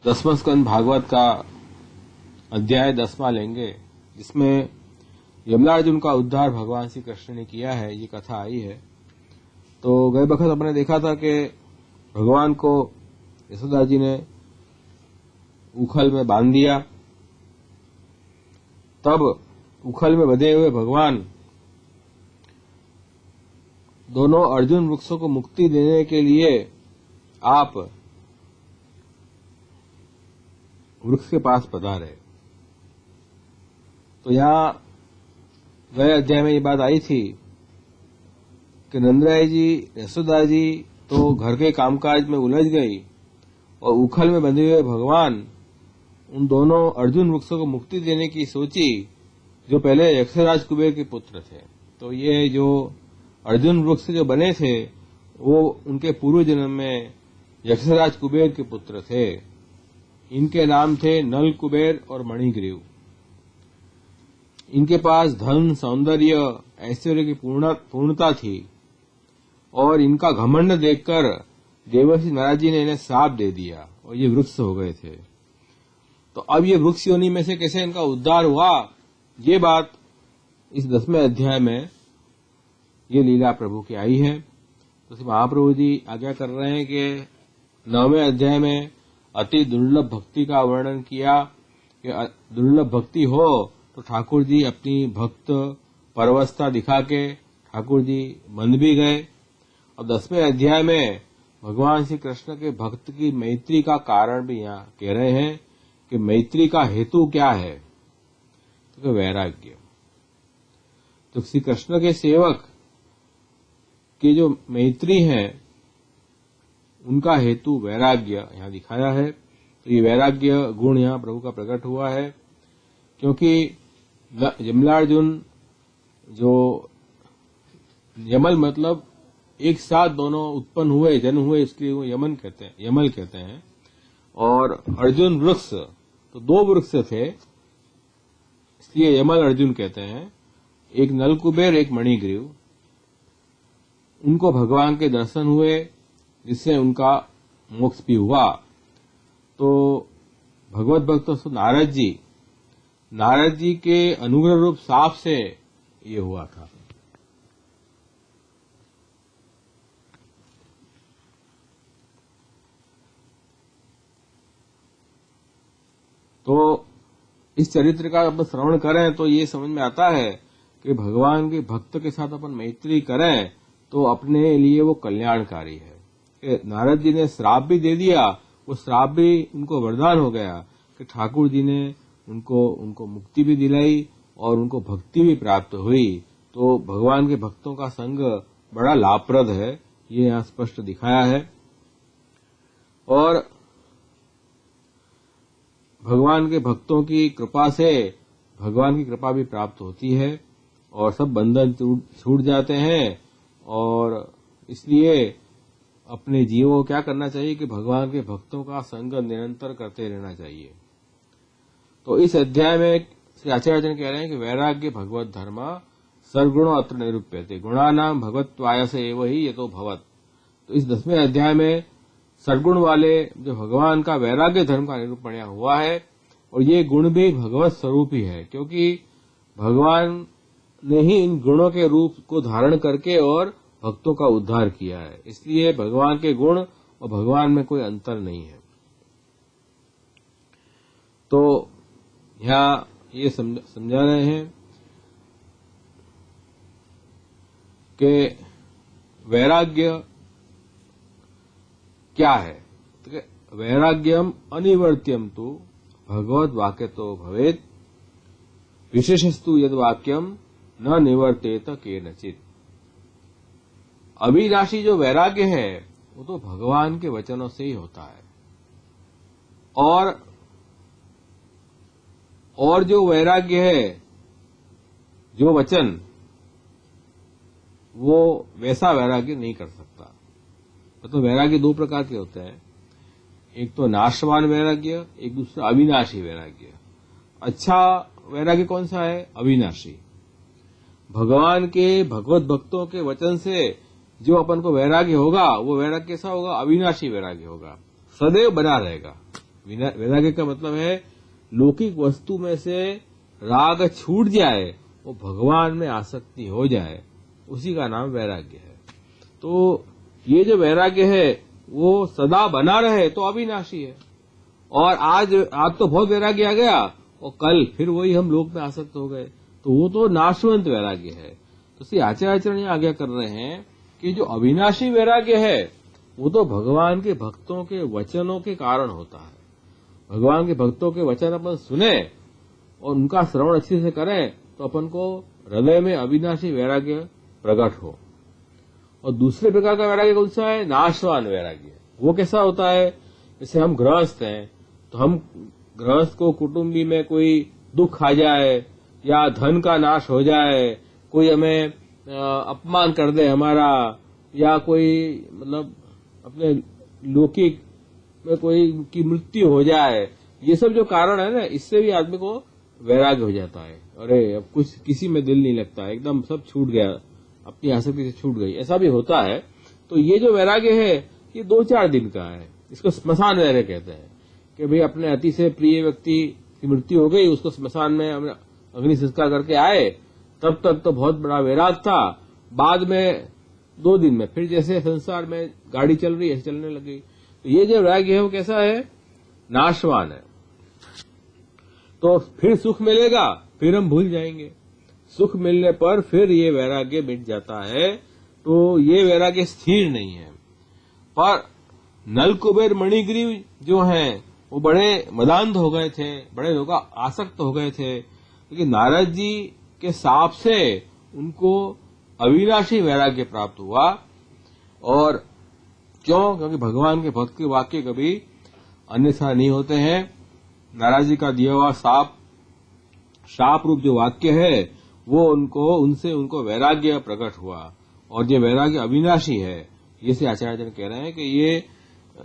10वां स्कंद भागवत का अध्याय 10वां लेंगे, जिसमें यमलार्जुन का उद्धार भगवान श्री कृष्ण ने किया है। ये कथा आई है। तो गए बखत अपने देखा था कि भगवान को यशोदा जी ने उखल में बांध दिया। तब उखल में बंधे हुए भगवान दोनों अर्जुन वृक्षों को मुक्ति देने के लिए आप वृक्ष के पास पधारे। तो यहां गए अध्याय में ये बात आई थी कि नंदराय जी, यशोदा जी तो घर के कामकाज में उलझ गई और उखल में बंधे हुए भगवान उन दोनों अर्जुन वृक्षों को मुक्ति देने की सोची, जो पहले यक्षराज कुबेर के पुत्र थे। तो ये जो अर्जुन वृक्ष जो बने थे वो उनके पूर्व जन्म में यक्षराज कुबेर के पुत्र थे। इनके नाम थे नल कुबेर और मणिग्रीव। इनके पास धन, सौंदर्य, ऐश्वर्य की पूर्णता थी और इनका घमंड देखकर देवर्षि नारद जी ने इन्हें श्राप दे दिया और ये वृक्ष हो गए थे। तो अब ये वृक्ष योनि में से कैसे इनका उद्धार हुआ, ये बात इस 10वें अध्याय में ये लीला प्रभु की आई है। तो महाप्रभु जी आज्ञा कर रहे हैं कि 9वें अध्याय में अति दुर्लभ भक्ति का वर्णन किया कि दुर्लभ भक्ति हो तो ठाकुर जी अपनी भक्त परवस्था दिखा के ठाकुर जी बंध भी गए। और 10वें अध्याय में भगवान श्री कृष्ण के भक्त की मैत्री का कारण भी यहाँ कह रहे हैं कि मैत्री का हेतु क्या है, तो वैराग्य। तो श्री कृष्ण के सेवक की जो मैत्री है उनका हेतु वैराग्य यहाँ दिखाया है। तो ये वैराग्य गुण यहाँ प्रभु का प्रकट हुआ है, क्योंकि यमलार्जुन जो यमल मतलब एक साथ दोनों उत्पन्न हुए, जन्म हुए, इसलिए वो यमल कहते हैं। और अर्जुन वृक्ष तो 2 वृक्ष थे, इसलिए यमल अर्जुन कहते हैं। एक नलकुबेर, एक मणिग्रीव। उनको भगवान के दर्शन हुए जिससे उनका मोक्ष भी हुआ। तो भगवत भक्त नारद जी के अनुग्रह रूप साप से ये हुआ था। तो इस चरित्र का अपन श्रवण करें तो ये समझ में आता है कि भगवान के भक्त के साथ अपन मैत्री करें तो अपने लिए वो कल्याणकारी है। नारद जी ने श्राप भी दे दिया, वो श्राप भी उनको वरदान हो गया कि ठाकुर जी ने उनको मुक्ति भी दिलाई और उनको भक्ति भी प्राप्त हुई। तो भगवान के भक्तों का संग बड़ा लाभप्रद है, ये यहाँ स्पष्ट दिखाया है। और भगवान के भक्तों की कृपा से भगवान की कृपा भी प्राप्त होती है और सब बंधन छूट जाते हैं। और इसलिए अपने जीवों को क्या करना चाहिए कि भगवान के भक्तों का संग निरंतर करते रहना चाहिए। तो इस अध्याय में श्री आचार्य कह रहे हैं कि वैराग्य भगवत धर्म सर्वगुणो अत्र निरूप्यते गुणानाम भगवत्वाय से एव ही ये तो भवत। तो इस 10वें अध्याय में सर्वगुण वाले जो भगवान का वैराग्य धर्म का निरूपण हुआ है। और ये गुण भी भगवत स्वरूप ही है, क्योंकि भगवान ने ही इन गुणों के रूप को धारण करके और भक्तों का उद्धार किया है। इसलिए भगवान के गुण और भगवान में कोई अंतर नहीं है। तो यहाँ ये समझा रहे हैं कि वैराग्य क्या है। तो वैराग्यम अनिवर्त्यम तो भगवद वाक्य तो भवेत, विशेषस्तु यद वाक्यम न निवर्तेत केनचित। अविनाशी जो वैराग्य है वो तो भगवान के वचनों से ही होता है। और जो वैराग्य है, जो वचन, वो वैसा वैराग्य नहीं कर सकता। तो वैराग्य 2 प्रकार के होते हैं, एक तो नाशवान वैराग्य, एक दूसरा अविनाशी वैराग्य। अच्छा वैराग्य कौन सा है? अविनाशी। भगवान के भगवत भक्तों के वचन से जो अपन को वैराग्य होगा वो वैराग्य कैसा होगा? अविनाशी वैराग्य होगा, सदैव बना रहेगा। वैराग्य का मतलब है लौकिक वस्तु में से राग छूट जाए, वो भगवान में आसक्ति हो जाए, उसी का नाम वैराग्य है। तो ये जो वैराग्य है वो सदा बना रहे तो अविनाशी है। और आज तो बहुत वैराग्य आ गया और कल फिर वही हम लोक में आसक्त हो गए, तो वो तो नाशवंत वैराग्य है। तो श्री आचार्य ये आज्ञा कर रहे हैं कि जो अविनाशी वैराग्य है वो तो भगवान के भक्तों के वचनों के कारण होता है। भगवान के भक्तों के वचन अपन सुने और उनका श्रवण अच्छे से करें तो अपन को हृदय में अविनाशी वैराग्य प्रकट हो। और दूसरे प्रकार का वैराग्य कौन सा है? नाशवान वैराग्य। वो कैसा होता है? जैसे हम गृहस्थ हैं तो हम गृहस्थ को कुटुंबी में कोई दुख आ जाए या धन का नाश हो जाए, कोई हमें अपमान कर दे हमारा, या कोई मतलब अपने लौकिक में कोई की मृत्यु हो जाए, ये सब जो कारण है ना, इससे भी आदमी को वैराग्य हो जाता है। अरे अब कुछ किसी में दिल नहीं लगता, एकदम सब छूट गया, अपनी आसक्ति से छूट गई, ऐसा भी होता है। तो ये जो वैराग्य है ये 2-4 दिन का है, इसको स्मशान वैराग्य कहते हैं कि भाई अपने अति से प्रिय व्यक्ति की मृत्यु हो गई, उसको स्मशान में अग्नि संस्कार करके आए, तब तक तो बहुत बड़ा वैराग था, बाद में 2 दिन में फिर जैसे संसार में गाड़ी चल रही है ऐसे चलने लगी। तो ये जो वैराग्य है वो कैसा है? नाशवान है। तो फिर सुख मिलेगा, फिर हम भूल जाएंगे, सुख मिलने पर फिर ये वैराग्य मिट जाता है। तो ये वैराग्य स्थिर नहीं है। पर नल कुबेर मणिग्रीव जो हैं वो बड़े मदांध हो गए थे, बड़े लोग आसक्त हो गए थे, लेकिन नारद जी के साप से उनको अविनाशी वैराग्य प्राप्त हुआ। और क्यों? क्योंकि भगवान के भक्त के वाक्य कभी अन्यथा नहीं होते हैं। नारद जी का दिया हुआ शाप रूप जो वाक्य है वो उनसे उनको वैराग्य प्रकट हुआ। और ये वैराग्य अविनाशी है। ये से आचार्य कह रहे हैं कि ये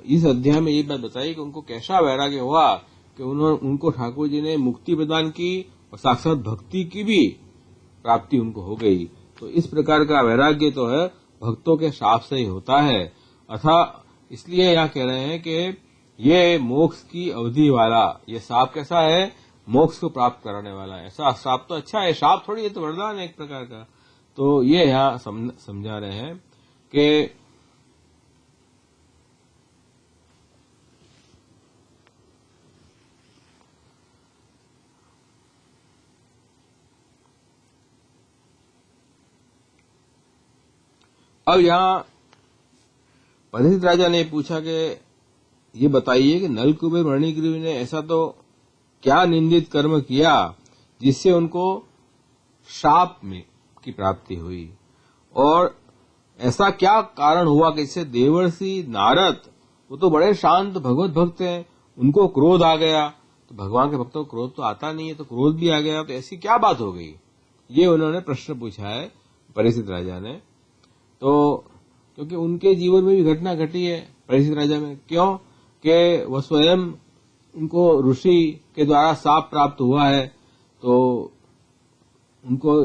इस अध्याय में ये बात बताई कि उनको कैसा वैराग्य हुआ कि उनको ठाकुर जी ने मुक्ति प्रदान की और साक्षात भक्ति की भी प्राप्ति उनको हो गई। तो इस प्रकार का वैराग्य तो है भक्तों के शाप से ही होता है। अतः इसलिए यहाँ कह रहे हैं कि ये मोक्ष की अवधि वाला ये शाप कैसा है? मोक्ष को प्राप्त कराने वाला है। ऐसा शाप तो अच्छा है, शाप थोड़ी, ये तो वरदान है एक प्रकार का। तो ये यहाँ समझा रहे हैं कि अब यहाँ परीक्षित राजा ने पूछा कि ये बताइए कि नल कुबेर मणिग्रीव ने ऐसा तो क्या निंदित कर्म किया जिससे उनको शाप में की प्राप्ति हुई, और ऐसा क्या कारण हुआ कि इससे देवर्षि नारद, वो तो बड़े शांत भगवत भक्त हैं, उनको क्रोध आ गया। तो भगवान के भक्तों को क्रोध तो आता नहीं है, तो क्रोध भी आ गया, तो ऐसी क्या बात हो गई? ये उन्होंने प्रश्न पूछा है परीक्षित राजा ने। तो क्योंकि उनके जीवन में भी घटना घटी है परीक्षित राजा में। क्यों? कि वह स्वयं उनको ऋषि के द्वारा शाप प्राप्त हुआ है, तो उनको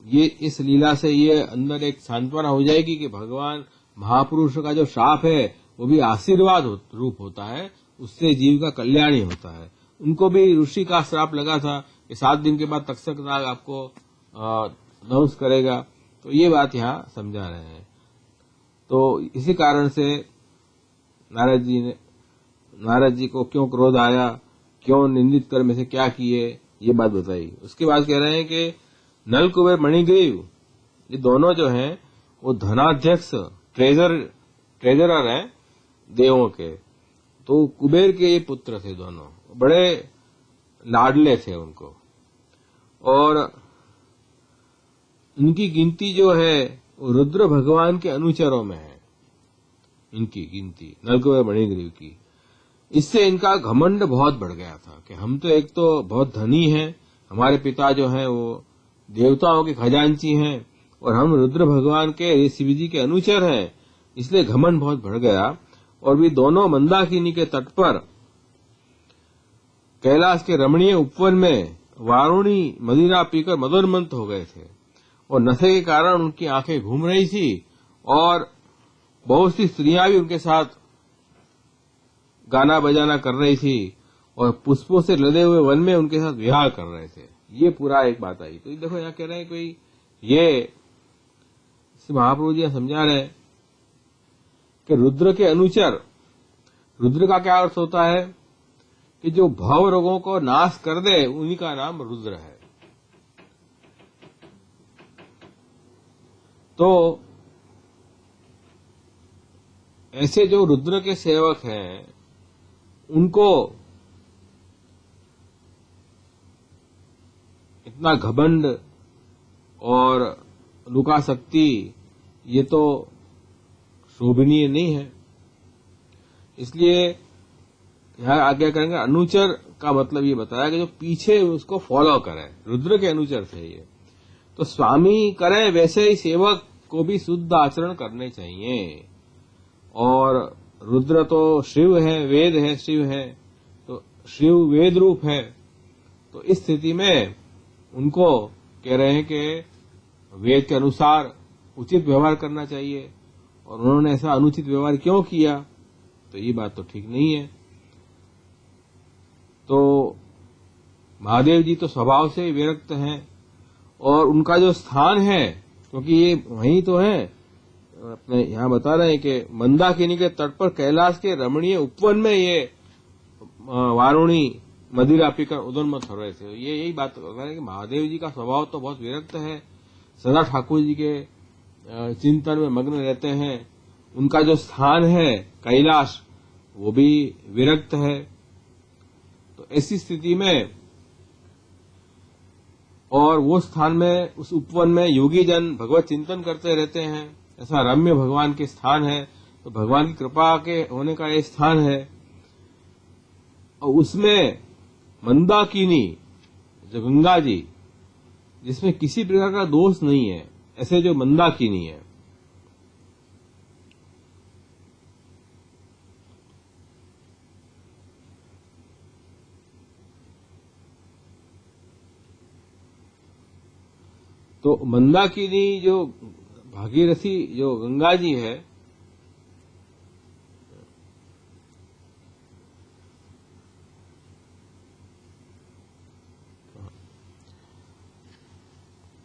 ये इस लीला से ये अंदर एक सांत्वना हो जाएगी कि भगवान महापुरुष का जो शाप है वो भी आशीर्वाद रूप होता है, उससे जीव का कल्याण ही होता है। उनको भी ऋषि का श्राप लगा था कि 7 दिन के बाद तक्षक नाग आपको ध्वंस करेगा। तो ये बात यहाँ समझा रहे हैं। तो इसी कारण से नारद जी को क्यों क्रोध आया, क्यों निंदित कर्म से क्या किए, ये बात बताई। उसके बाद कह रहे हैं कि नल कुबेर मणिग्रीव ये दोनों जो हैं वो धनाध्यक्ष ट्रेजरर हैं देवों के। तो कुबेर के ये पुत्र थे, दोनों बड़े लाडले थे उनको, और इनकी गिनती जो है वो रुद्र भगवान के अनुचरों में है, इनकी गिनती नल कुबेर मणिग्रीव की। इससे इनका घमंड बहुत बढ़ गया था कि हम तो एक तो बहुत धनी हैं, हमारे पिता जो हैं वो देवताओं के खजांची हैं, और हम रुद्र भगवान के शिव जी के अनुचर हैं, इसलिए घमंड बहुत बढ़ गया। और भी दोनों मंदाकिनी के तट पर कैलाश के रमणीय उपवन में वारुणी मदिरा पीकर मदोन्मत्त हो गए थे, और नशे के कारण उनकी आंखें घूम रही थी, और बहुत सी स्त्रियां भी उनके साथ गाना बजाना कर रही थी। और पुष्पों से लदे हुए वन में उनके साथ विहार कर रहे थे। ये पूरा एक बात आई। तो देखो यहाँ कह रहे हैं कोई ये महाप्रभु जी समझा रहे हैं कि रुद्र के अनुचर, रुद्र का क्या अर्थ होता है कि जो भव रोगों को नाश कर दे, उन्हीं का नाम रुद्र है। तो ऐसे जो रुद्र के सेवक हैं उनको इतना घमंड और लुकाशक्ति ये तो शोभनीय नहीं है। इसलिए यहां आज्ञा करेंगे अनुचर का मतलब ये बताया कि जो पीछे उसको फॉलो करे, रुद्र के अनुचर थे ये। तो स्वामी करे वैसे ही सेवक को भी शुद्ध आचरण करने चाहिए। और रुद्र तो शिव है, वेद है, शिव है, तो शिव वेद रूप है। तो इस स्थिति में उनको कह रहे हैं कि वेद के अनुसार उचित व्यवहार करना चाहिए। और उन्होंने ऐसा अनुचित व्यवहार क्यों किया, तो ये बात तो ठीक नहीं है। तो महादेव जी तो स्वभाव से ही विरक्त हैं और उनका जो स्थान है, क्योंकि ये वहीं तो है, अपने यहाँ बता रहे हैं कि मंदाकिनी के तट पर कैलाश के रमणीय उपवन में ये वारुणी मदिरा पीकर उदोन्मत्त हो रहे थे। ये यही बात कर रहे हैं कि महादेव जी का स्वभाव तो बहुत विरक्त है, सदा ठाकुर जी के चिंतन में मग्न रहते हैं। उनका जो स्थान है कैलाश वो भी विरक्त है। तो ऐसी स्थिति में और वो स्थान में, उस उपवन में योगी जन भगवत चिंतन करते रहते हैं। ऐसा रम्य भगवान के स्थान है, तो भगवान की कृपा के होने का ये स्थान है। और उसमें मंदाकिनी जो गंगा जी, जिसमें किसी प्रकार का दोष नहीं है, ऐसे जो मंदाकिनी है, तो मंदाकिनी जो भागीरथी जो गंगा जी है,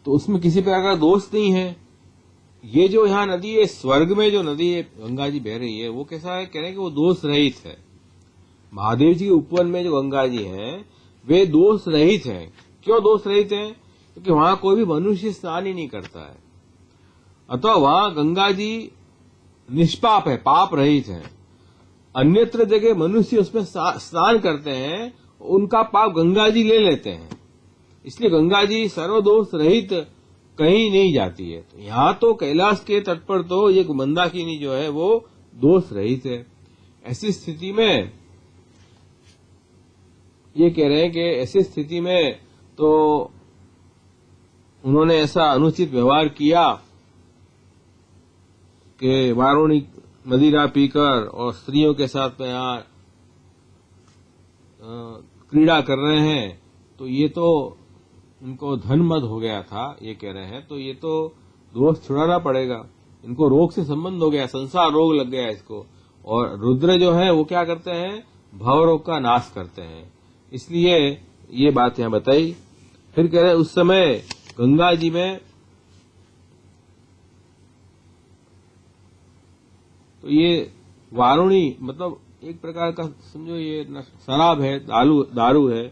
तो उसमें किसी प्रकार का दोष नहीं है। ये जो यहाँ नदी है, स्वर्ग में जो नदी है गंगा जी बह रही है, वो कैसा है, कह रहे हैं कि वो दोष रहित है। महादेव जी के उपवन में जो गंगा जी हैं वे दोष रहित हैं। क्यों दोष रहित हैं? क्योंकि वहां कोई भी मनुष्य स्नान ही नहीं करता है, अतः वहां गंगा जी निष्पाप है, पाप रहित है। अन्यत्र जगह मनुष्य उसमें स्नान करते हैं, उनका पाप गंगा जी ले लेते हैं। इसलिए गंगा जी सर्वदोष रहित कहीं नहीं जाती है। तो यहाँ तो कैलाश के तट पर तो ये मंदाकिनी जो है वो दोष रहित है। ऐसी स्थिति में ये कह रहे हैं कि ऐसी स्थिति में तो उन्होंने ऐसा अनुचित व्यवहार किया कि वारुणी मदिरा पीकर और स्त्रियों के साथ में यहाँ क्रीड़ा कर रहे हैं, तो ये तो उनको धनमद हो गया था, ये कह रहे हैं। तो ये तो दोष छुड़ाना पड़ेगा, इनको रोग से संबंध हो गया, संसार रोग लग गया इसको। और रुद्र जो है वो क्या करते हैं, भव रोग का नाश करते हैं। इसलिए ये बात यहाँ बताई। फिर कह रहे हैं उस समय गंगा जी में तो ये वारुणी मतलब एक प्रकार का समझो ये शराब है, दारू है,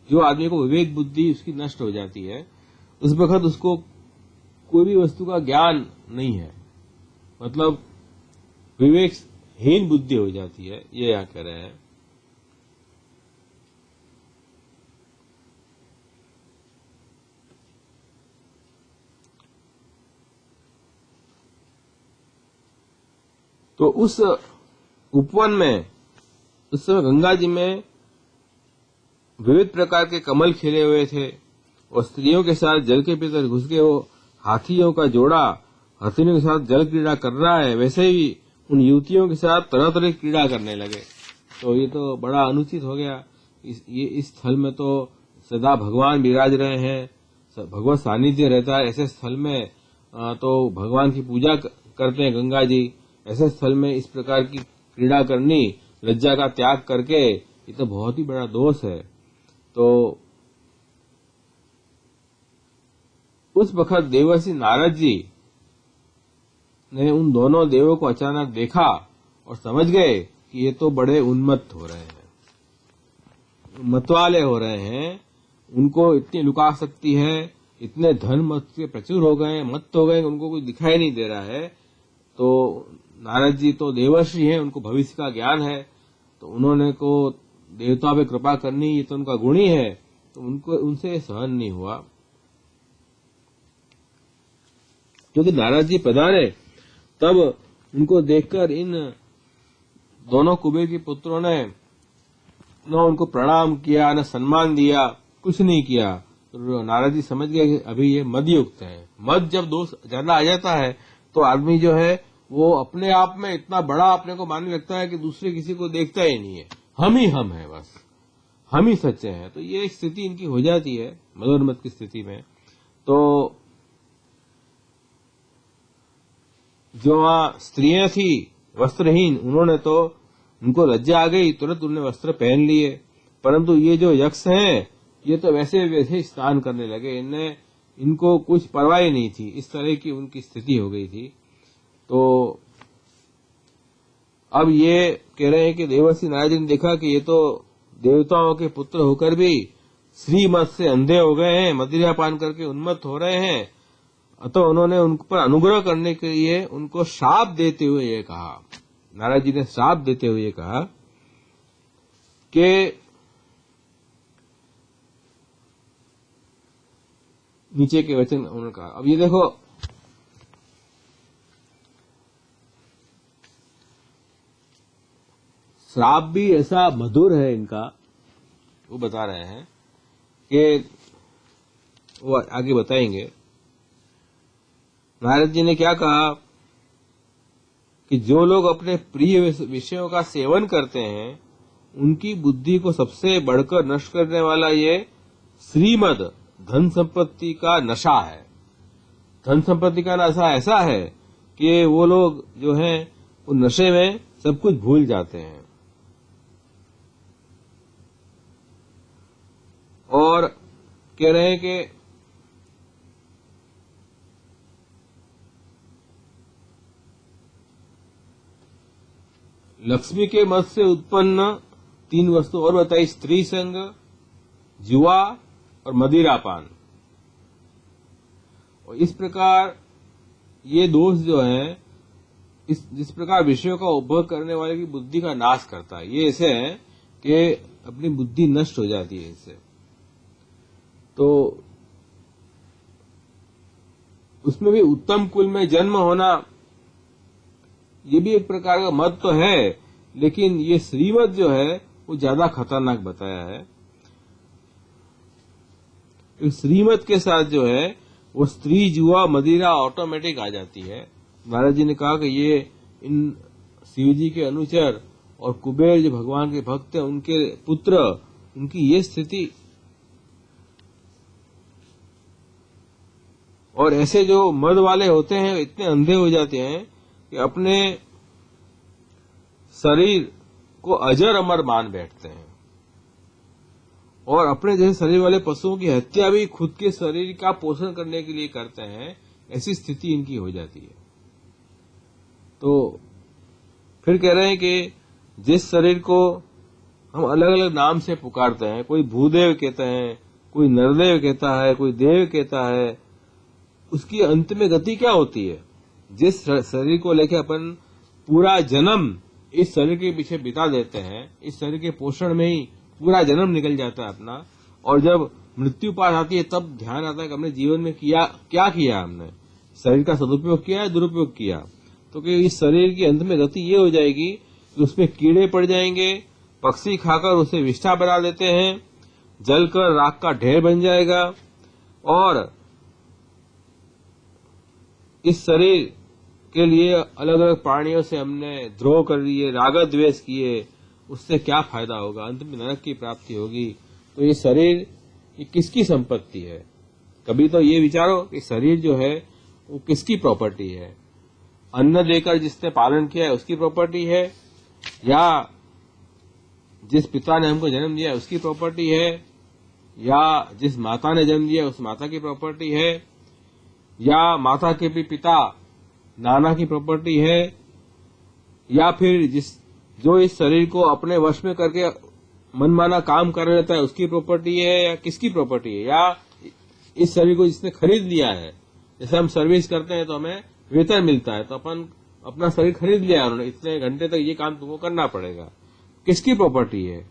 जो आदमी को विवेक बुद्धि उसकी नष्ट हो जाती है। उस वक्त उसको कोई भी वस्तु का ज्ञान नहीं है, मतलब विवेकहीन बुद्धि हो जाती है, ये यहाँ कह रहे हैं। तो उस उपवन में उस समय गंगा जी में विविध प्रकार के कमल खिले हुए थे और स्त्रियों के साथ जल के भीतर घुस के वो हाथियों का जोड़ा हाथियों के साथ जल क्रीड़ा कर रहा है, वैसे ही उन युवतियों के साथ तरह तरह की क्रीड़ा करने लगे। तो ये तो बड़ा अनुचित हो गया। इस स्थल में तो सदा भगवान विराज रहे हैं, भगवत सानिध्य रहता है। ऐसे स्थल में तो भगवान की पूजा करते हैं गंगा जी। ऐसे स्थल में इस प्रकार की क्रीड़ा करनी, लज्जा का त्याग करके ये तो बहुत ही बड़ा दोष है। तो उस वक्त देवर्षि नारद जी ने उन दोनों देवों को अचानक देखा और समझ गए कि ये तो बड़े उन्मत्त हो रहे हैं, मतवाले हो रहे हैं, उनको इतनी लुकाशक्ति है, इतने धन मत से प्रचुर हो गए, मत्त हो गए, उनको कुछ दिखाई नहीं दे रहा है। तो नारद जी तो देवर्षि हैं, उनको भविष्य का ज्ञान है, तो उन्होंने को देवताओं पे कृपा करनी ये तो उनका गुण ही है, तो उनको उनसे सहन नहीं हुआ। क्योंकि नारद जी पधारे तब उनको देखकर इन दोनों कुबेर के पुत्रों ने न उनको प्रणाम किया, न सम्मान दिया, कुछ नहीं किया। तो नारद जी समझ गए कि अभी ये मद युक्त है। मद जब दोष ज्यादा आ जाता है तो आदमी जो है वो अपने आप में इतना बड़ा अपने को मानने लगता है कि दूसरे किसी को देखता ही नहीं है, हम ही हम है, बस हम ही सच्चे हैं। तो ये स्थिति इनकी हो जाती है मदोन्मत्त की स्थिति में। तो जो वहां स्त्रियां थी वस्त्रहीन, उन्होंने तो उनको लज्जा आ गई, तुरंत उन्होंने वस्त्र पहन लिए। परंतु ये जो यक्ष हैं ये तो वैसे वैसे स्नान करने लगे, इनको कुछ परवाह ही नहीं थी, इस तरह की उनकी स्थिति हो गई थी। तो अब ये कह रहे हैं कि देवर्षि नारद जी ने देखा कि ये तो देवताओं के पुत्र होकर भी श्रीमत से अंधे हो गए हैं, मदिरा पान करके उन्मत्त हो रहे हैं। तो उन्होंने उन पर अनुग्रह करने के लिए उनको शाप देते हुए ये कहा, नारद जी ने शाप देते हुए कहा कि नीचे के वचन उन्होंने कहा। अब ये देखो, श्राप भी ऐसा मधुर है इनका, वो बता रहे हैं कि वो आगे बताएंगे। नारद जी ने क्या कहा कि जो लोग अपने प्रिय विषयों का सेवन करते हैं उनकी बुद्धि को सबसे बढ़कर नष्ट करने वाला ये श्रीमद धन संपत्ति का नशा है। धन संपत्ति का नशा ऐसा है कि वो लोग जो हैं वो नशे में सब कुछ भूल जाते हैं। और कह रहे हैं कि लक्ष्मी के मत से उत्पन्न 3 वस्तु और बताई, स्त्री संग, जुआ और मदिरापान। और इस प्रकार ये दोष जो है जिस प्रकार विषयों का उपभोग करने वाले की बुद्धि का नाश करता है, ये ऐसे है कि अपनी बुद्धि नष्ट हो जाती है इससे। तो उसमें भी उत्तम कुल में जन्म होना ये भी एक प्रकार का मत तो है, लेकिन ये श्रीमत जो है वो ज्यादा खतरनाक बताया है। इस श्रीमत के साथ जो है वो स्त्री, जुआ, मदिरा ऑटोमेटिक आ जाती है। नारद जी ने कहा कि ये इन शिव जी के अनुचर और कुबेर जो भगवान के भक्त हैं उनके पुत्र, उनकी ये स्थिति। और ऐसे जो मद वाले होते हैं इतने अंधे हो जाते हैं कि अपने शरीर को अजर अमर मान बैठते हैं और अपने जैसे शरीर वाले पशुओं की हत्या भी खुद के शरीर का पोषण करने के लिए करते हैं। ऐसी स्थिति इनकी हो जाती है। तो फिर कह रहे हैं कि जिस शरीर को हम अलग अलग नाम से पुकारते हैं, कोई भूदेव कहते हैं, कोई नरदेव कहता है, कोई देव कहता है, उसकी अंत में गति क्या होती है? जिस शरीर को लेकर अपन पूरा जन्म इस शरीर के पीछे बिता देते हैं, इस शरीर के पोषण में ही पूरा जन्म निकल जाता है अपना, और जब मृत्यु पास आती है तब ध्यान आता है कि हमने जीवन में क्या किया, हमने शरीर का सदुपयोग किया है, दुरुपयोग किया। तो कि इस शरीर की अंत में गति ये हो जाएगी कि उसमें कीड़े पड़ जाएंगे, पक्षी खाकर उसे विष्ठा बना देते हैं, जलकर राख का ढेर बन जाएगा। और इस शरीर के लिए अलग अलग प्राणियों से हमने द्रोह कर लिए, राग द्वेष किए, उससे क्या फायदा होगा? अंत में नरक की प्राप्ति होगी। तो ये शरीर ये किसकी संपत्ति है? कभी तो ये विचारो कि शरीर जो है वो किसकी प्रॉपर्टी है? अन्न देकर जिसने पालन किया है उसकी प्रॉपर्टी है, या जिस पिता ने हमको जन्म दिया उसकी प्रॉपर्टी है, या जिस माता ने जन्म दिया उस माता की प्रॉपर्टी है, या माता के भी पिता नाना की प्रॉपर्टी है, या फिर जो इस शरीर को अपने वश में करके मनमाना काम कर लेता है उसकी प्रॉपर्टी है, या किसकी प्रॉपर्टी है, या इस शरीर को जिसने खरीद लिया है। जैसे हम सर्विस करते हैं तो हमें वेतन मिलता है, तो अपन अपना शरीर खरीद लिया उन्होंने, इतने घंटे तक ये काम तुमको करना पड़ेगा, किसकी प्रॉपर्टी है।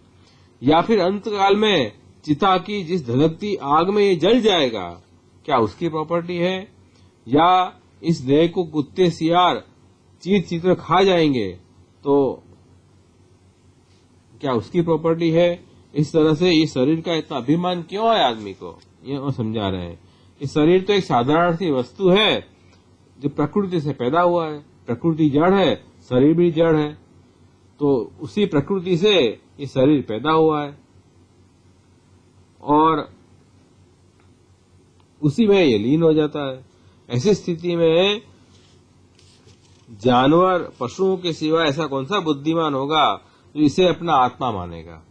या फिर अंतकाल में चिता की जिस धधकती आग में ये जल जाएगा, क्या उसकी प्रॉपर्टी है। या इस देह को कुत्ते सियार चीर चीर कर खा जाएंगे तो क्या उसकी प्रॉपर्टी है। इस तरह से इस शरीर का इतना अभिमान क्यों है आदमी को, ये वो समझा रहे हैं। इस शरीर तो एक साधारण सी वस्तु है जो प्रकृति से पैदा हुआ है। प्रकृति जड़ है, शरीर भी जड़ है, तो उसी प्रकृति से ये शरीर पैदा हुआ है और उसी में ये लीन हो जाता है। ऐसी स्थिति में जानवर पशुओं के सिवा ऐसा कौन सा बुद्धिमान होगा जो इसे अपना आत्मा मानेगा।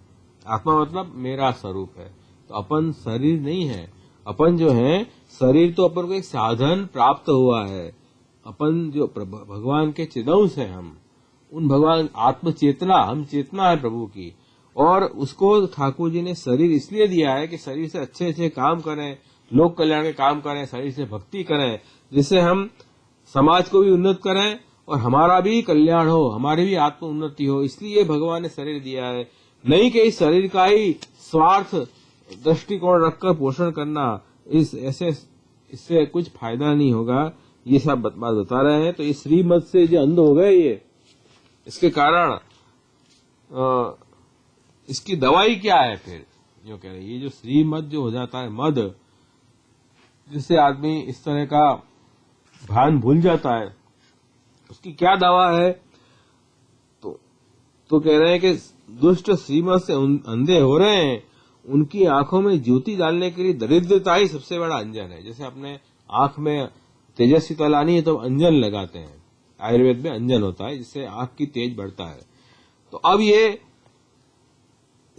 आत्मा मतलब मेरा स्वरूप है, तो अपन शरीर नहीं है। अपन जो है शरीर तो अपन को एक साधन प्राप्त हुआ है। अपन जो भगवान के चिदंश है, हम उन भगवान आत्म चेतना, हम चेतना है प्रभु की, और उसको ठाकुर जी ने शरीर इसलिए दिया है कि शरीर से अच्छे अच्छे काम करें, लोक कल्याण के काम करें, शरीर से भक्ति करें, जिससे हम समाज को भी उन्नत करें और हमारा भी कल्याण हो, हमारी भी आत्म उन्नति हो। इसलिए भगवान ने शरीर दिया है, नहीं कि इस शरीर का ही स्वार्थ दृष्टिकोण रखकर पोषण करना, इससे कुछ फायदा नहीं होगा। ये सब बात बता रहे हैं। तो इस श्रीमत से जो अंध हो गए ये, इसके कारण इसकी दवाई क्या है फिर, जो कह रहे ये जो श्रीमत जो हो जाता है मद, जिससे आदमी इस तरह का भान भूल जाता है, उसकी क्या दवा है। तो कह रहे हैं कि दुष्ट श्रीमत से अंधे हो रहे हैं, उनकी आंखों में ज्योति डालने के लिए दरिद्रता ही सबसे बड़ा अंजन है। जैसे अपने आंख में तेजस्विता लानी है तो अंजन लगाते हैं, आयुर्वेद में अंजन होता है जिससे आंख की तेज बढ़ता है। तो अब ये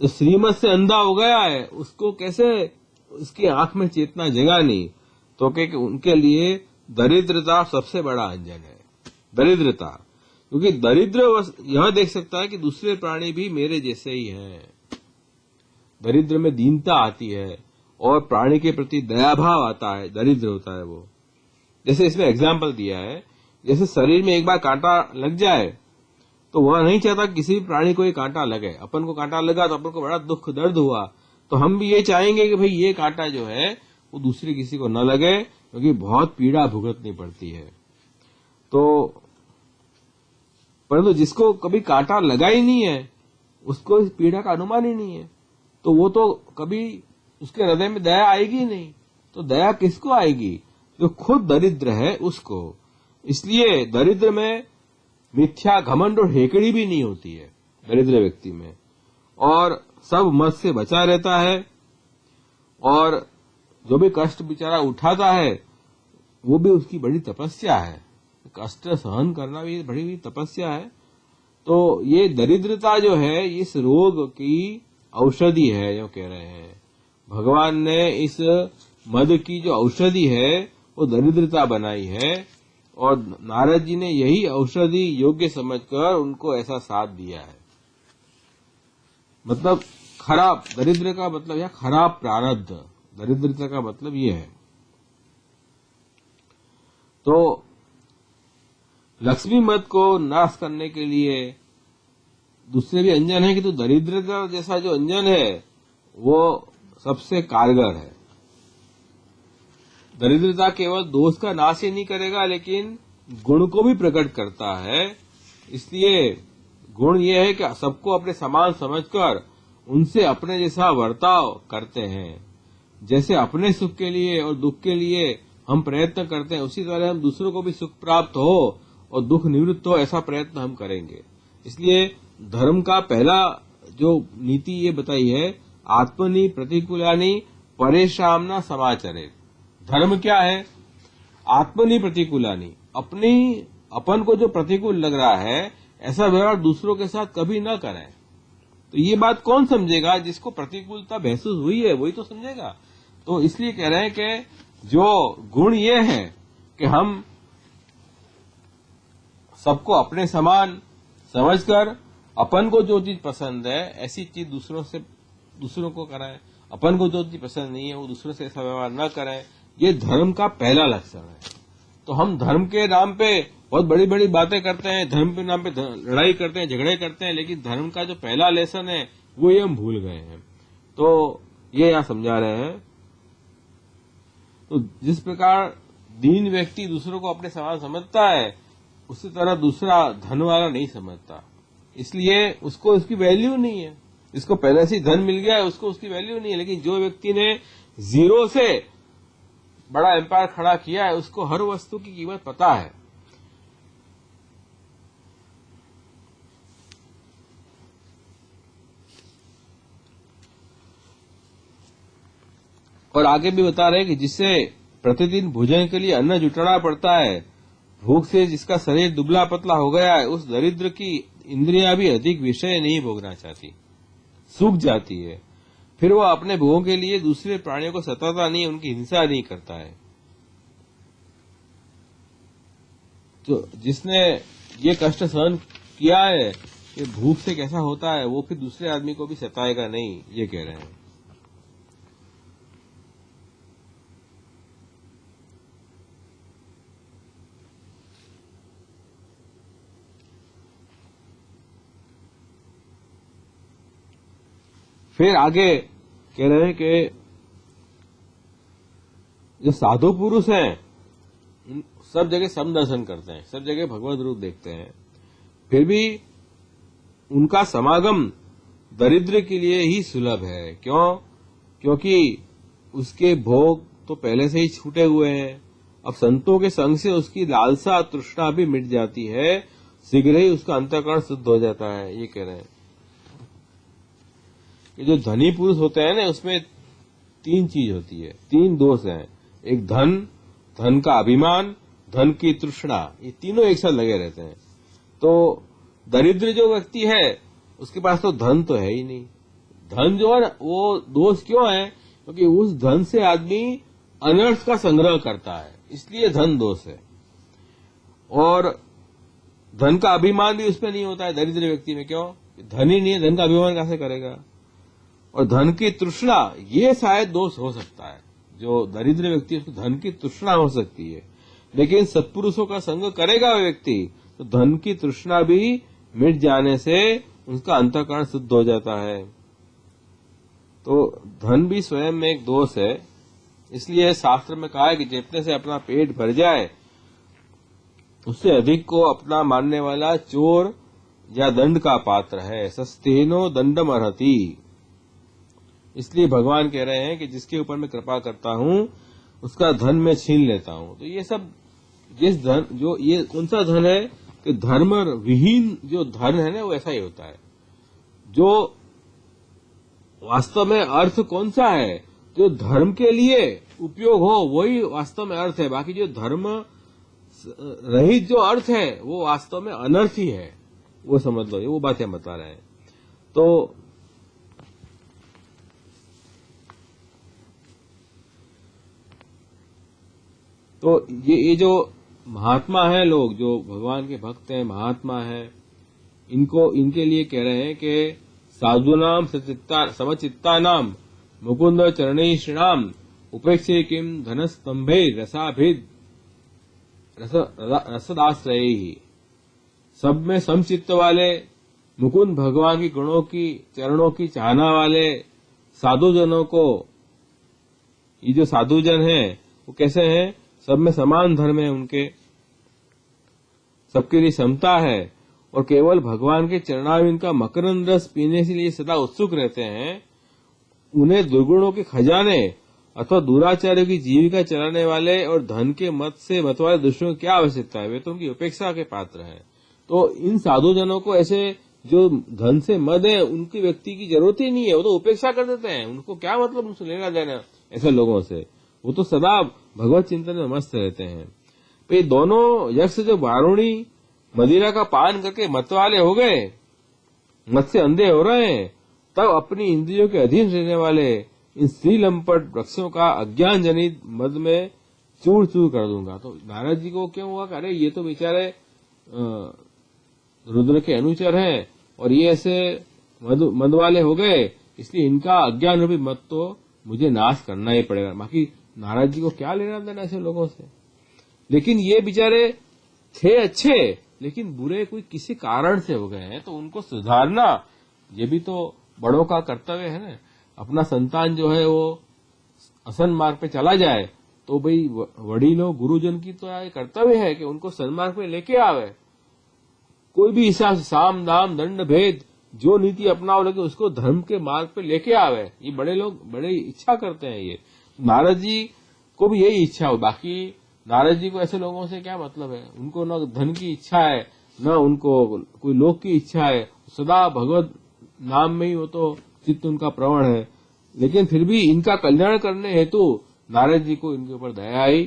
श्रीमत से अंधा हो गया है, उसको कैसे उसकी आंख में चेतना जगानी, तो कि उनके लिए दरिद्रता सबसे बड़ा अंजन है। दरिद्रता, क्योंकि दरिद्र यह देख सकता है कि दूसरे प्राणी भी मेरे जैसे ही हैं। दरिद्र में दीनता आती है और प्राणी के प्रति दया भाव आता है, दरिद्र होता है वो। जैसे इसमें एग्जाम्पल दिया है, जैसे शरीर में एक बार कांटा लग जाए तो वह नहीं चाहता किसी भी प्राणी को ये कांटा लगे। अपन को कांटा लगा तो अपन को बड़ा दुख दर्द हुआ, तो हम भी ये चाहेंगे कि भाई ये कांटा जो है वो दूसरे किसी को न लगे, क्योंकि बहुत पीड़ा भुगतनी पड़ती है। तो परंतु जिसको कभी कांटा लगा ही नहीं है, उसको इस पीड़ा का अनुमान ही नहीं है, तो वो तो कभी उसके हृदय में दया आएगी ही नहीं। तो दया किसको आएगी? जो खुद दरिद्र है उसको। इसलिए दरिद्र में मिथ्या घमंड और हेकड़ी भी नहीं होती है दरिद्र व्यक्ति में, और सब मत से बचा रहता है, और जो भी कष्ट बेचारा उठाता है वो भी उसकी बड़ी तपस्या है। कष्ट सहन करना भी बड़ी तपस्या है। तो ये दरिद्रता जो है इस रोग की औषधि है, जो कह रहे हैं भगवान ने इस मद की जो औषधि है वो दरिद्रता बनाई है, और नारद जी ने यही औषधि योग्य समझकर उनको ऐसा साथ दिया है। मतलब खराब, दरिद्र का मतलब है खराब प्रारब्ध, दरिद्रता का मतलब ये है। तो लक्ष्मी मद को नाश करने के लिए दूसरे भी अंजन है कि तो दरिद्रता जैसा जो अंजन है वो सबसे कारगर है। दरिद्रता केवल दोष का नाश ही नहीं करेगा, लेकिन गुण को भी प्रकट करता है। इसलिए गुण ये है कि सबको अपने समान समझकर उनसे अपने जैसा बर्ताव करते हैं। जैसे अपने सुख के लिए और दुख के लिए हम प्रयत्न करते हैं, उसी तरह हम दूसरों को भी सुख प्राप्त हो और दुख निवृत्त हो, ऐसा प्रयत्न हम करेंगे। इसलिए धर्म का पहला जो नीति ये बताई है, आत्मनि प्रतिकूलानि परेशान समाचरे। धर्म क्या है? आत्मनि प्रतिकूलानि, अपन को जो प्रतिकूल लग रहा है ऐसा व्यवहार दूसरों के साथ कभी न करें। तो ये बात कौन समझेगा? जिसको प्रतिकूलता महसूस हुई है वही तो समझेगा। तो इसलिए कह रहे हैं कि जो गुण ये है कि हम सबको अपने समान समझकर अपन को जो चीज पसंद है ऐसी चीज दूसरों को कराएं, अपन को जो चीज पसंद नहीं है वो दूसरों से ऐसा व्यवहार न करें। ये धर्म का पहला लक्षण है। तो हम धर्म के नाम पे बहुत बड़ी बड़ी बातें करते हैं, धर्म के नाम पे लड़ाई करते हैं, झगड़े करते हैं, लेकिन धर्म का जो पहला लेसन है वो ये हम भूल गए हैं। तो ये यहां समझा रहे हैं। तो जिस प्रकार दीन व्यक्ति दूसरों को अपने समान समझता है, उसी तरह दूसरा धन वाला नहीं समझता, इसलिए उसको उसकी वैल्यू नहीं है। इसको पहले से ही धन मिल गया है, उसको उसकी वैल्यू नहीं है। लेकिन जो व्यक्ति ने जीरो से बड़ा एम्पायर खड़ा किया है, उसको हर वस्तु की कीमत पता है। और आगे भी बता रहे हैं कि जिससे प्रतिदिन भोजन के लिए अन्न जुटाना पड़ता है, भूख से जिसका शरीर दुबला पतला हो गया है, उस दरिद्र की इंद्रियां भी अधिक विषय नहीं भोगना चाहती, सूख जाती है। फिर वो अपने भोगों के लिए दूसरे प्राणियों को सताता नहीं, उनकी हिंसा नहीं करता है। तो जिसने ये कष्ट सहन किया है कि भूख से कैसा होता है, वो फिर दूसरे आदमी को भी सताएगा नहीं, ये कह रहे हैं। फिर आगे कह रहे हैं कि जो साधु पुरुष हैं सब जगह समदर्शन करते हैं, सब जगह भगवत रूप देखते हैं, फिर भी उनका समागम दरिद्र के लिए ही सुलभ है। क्यों? क्योंकि उसके भोग तो पहले से ही छूटे हुए हैं। अब संतों के संग से उसकी लालसा तृष्णा भी मिट जाती है, शीघ्र ही उसका अंतःकरण शुद्ध हो जाता है, ये कह रहे हैं। ये जो धनी पुरुष होते हैं ना, उसमें तीन चीज होती है, तीन दोष हैं। एक धन, धन का अभिमान, धन की तृष्णा, ये तीनों एक साथ लगे रहते हैं। तो दरिद्र जो व्यक्ति है उसके पास तो धन तो है ही नहीं। धन जो है ना, वो दोष क्यों है? क्योंकि उस धन से आदमी अनर्थ का संग्रह करता है, इसलिए धन दोष है। और धन का अभिमान भी उसमें नहीं होता है दरिद्र व्यक्ति में। क्यों? धन ही नहीं है, धन का अभिमान कैसे करेगा? और धन की तृष्णा, ये शायद दोष हो सकता है। जो दरिद्र व्यक्ति है उसको धन की तृष्णा हो सकती है, लेकिन सत्पुरुषों का संग करेगा वो व्यक्ति तो धन की तृष्णा भी मिट जाने से उसका अंतःकरण शुद्ध हो जाता है। तो धन भी स्वयं में एक दोष है, इसलिए शास्त्र में कहा है कि जितने से अपना पेट भर जाए उससे अधिक को अपना मानने वाला चोर या दंड का पात्र है। सस्तेनो दंडम अर्हति। इसलिए भगवान कह रहे हैं कि जिसके ऊपर मैं कृपा करता हूं उसका धन मैं छीन लेता हूं। तो ये सब जिस धन, जो ये कौन सा धन है कि धर्म विहीन जो धन है ना, वो ऐसा ही होता है। जो वास्तव में अर्थ कौन सा है? जो धर्म के लिए उपयोग हो वही वास्तव में अर्थ है। बाकी जो धर्म रहित जो अर्थ है वो वास्तव में अनर्थ ही है, वो समझ लो। ये वो बात हम बता रहे हैं। तो ये जो महात्मा है, लोग जो भगवान के भक्त हैं, महात्मा हैं, इनके लिए कह रहे हैं कि साधुनाम समचित्ता नाम मुकुंद चरणी श्रीणाम उपेक्षे किम धनस्तंभे रसाभिद रसदाश्रय ही। सब में समचित्त वाले, मुकुंद भगवान की गुणों की चरणों की चाहना वाले साधुजनों को, ये जो साधुजन हैं वो कैसे हैं? सब में समान धर्म है उनके, सबके लिए समता है और केवल भगवान के चरणारविंद का मकरंद रस पीने के लिए सदा उत्सुक रहते हैं। उन्हें दुर्गुणों के खजाने अथवा दुराचार्यों की जीविका चलाने वाले और धन के मत से मतवाले दुष्टों की क्या आवश्यकता है? वे तो उनकी उपेक्षा के पात्र हैं। तो इन साधुजनों को, ऐसे जो धन से मद है, उनकी व्यक्ति की जरूरत ही नहीं है, वो तो उपेक्षा कर देते हैं। उनको क्या मतलब उनसे लेना देना ऐसे लोगों से? वो तो सदा भगवत चिंतन में मस्त रहते हैं। तो ये दोनों यक्ष जो वारुणी मदिरा का पान करके मत वाले हो गए, मत से अंधे हो रहे हैं, तब अपनी इंद्रियों के अधीन रहने वाले इन स्त्री लंपट वृक्षों का अज्ञान जनित मद में चूर चूर कर दूंगा। तो नारद जी को क्यों हुआ, अरे ये तो बेचारे रुद्र के अनुचर हैं और ये ऐसे मद वाले हो गए, इसलिए इनका अज्ञान रूपी मत तो मुझे नाश करना ही पड़ेगा। बाकी नारद जी को क्या लेना देना ऐसे लोगों से। लेकिन ये बेचारे थे अच्छे, लेकिन बुरे कोई किसी कारण से हो गए हैं, तो उनको सुधारना ये भी तो बड़ों का कर्तव्य है ना। अपना संतान जो है वो असन मार्ग पे चला जाए तो भाई वडीलों गुरुजन की तो यह कर्तव्य है कि उनको सन्मार्ग पे लेके आवे। कोई भी हिसाब साम दाम दंड भेद जो नीति अपनाओ लगे उसको धर्म के मार्ग पे लेके आवे। ये बड़े लोग बड़े इच्छा करते हैं। ये नारद जी को भी यही इच्छा हो। बाकी नारद जी को ऐसे लोगों से क्या मतलब है, उनको न धन की इच्छा है न उनको कोई लोक की इच्छा है, सदा भगवत नाम में ही वो तो चित्त उनका प्रवण है। लेकिन फिर भी इनका कल्याण करने हेतु नारद जी को इनके ऊपर दया आई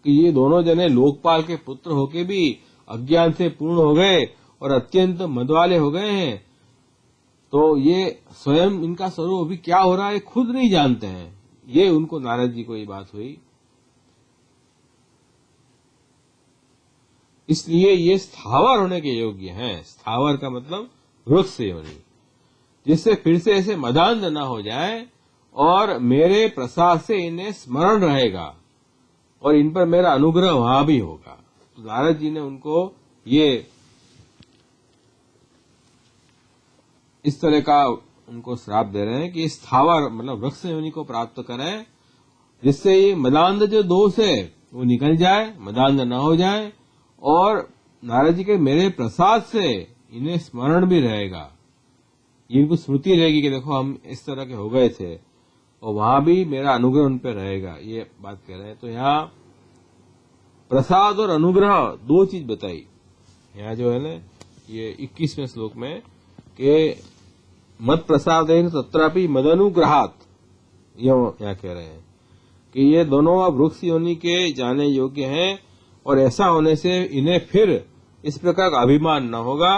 कि ये दोनों जने लोकपाल के पुत्र होके भी अज्ञान से पूर्ण हो गए और अत्यंत मदवाले हो गए हैं। तो ये स्वयं इनका स्वरूप अभी क्या हो रहा है खुद नहीं जानते हैं। ये उनको नारद जी को ये बात हुई, इसलिए ये स्थावर होने के योग्य हैं। स्थावर का मतलब वृक्ष योनि, जिससे फिर से ऐसे मदांध न हो जाए और मेरे प्रसाद से इन्हें स्मरण रहेगा और इन पर मेरा अनुग्रह वहां भी होगा। तो नारद जी ने उनको ये इस तरह का उनको श्राप दे रहे हैं कि स्थावर मतलब वृक्ष योनि को प्राप्त करें, जिससे ये मदांध जो दोष है वो निकल जाए, मदांध न हो जाए और नारद जी के मेरे प्रसाद से इन्हें स्मरण भी रहेगा। इनको स्मृति रहेगी कि देखो हम इस तरह के हो गए थे और वहां भी मेरा अनुग्रह उन पर रहेगा, ये बात कह रहे हैं। तो यहाँ प्रसाद और अनुग्रह दो चीज बताई। यहाँ जो है ना ये 21वें श्लोक में कि मत प्रसाद तत्रापि मदनुग्रहात, यहाँ कह रहे हैं कि ये दोनों अब वृक्ष योनि के जाने योग्य हैं और ऐसा होने से इन्हें फिर इस प्रकार का अभिमान न होगा।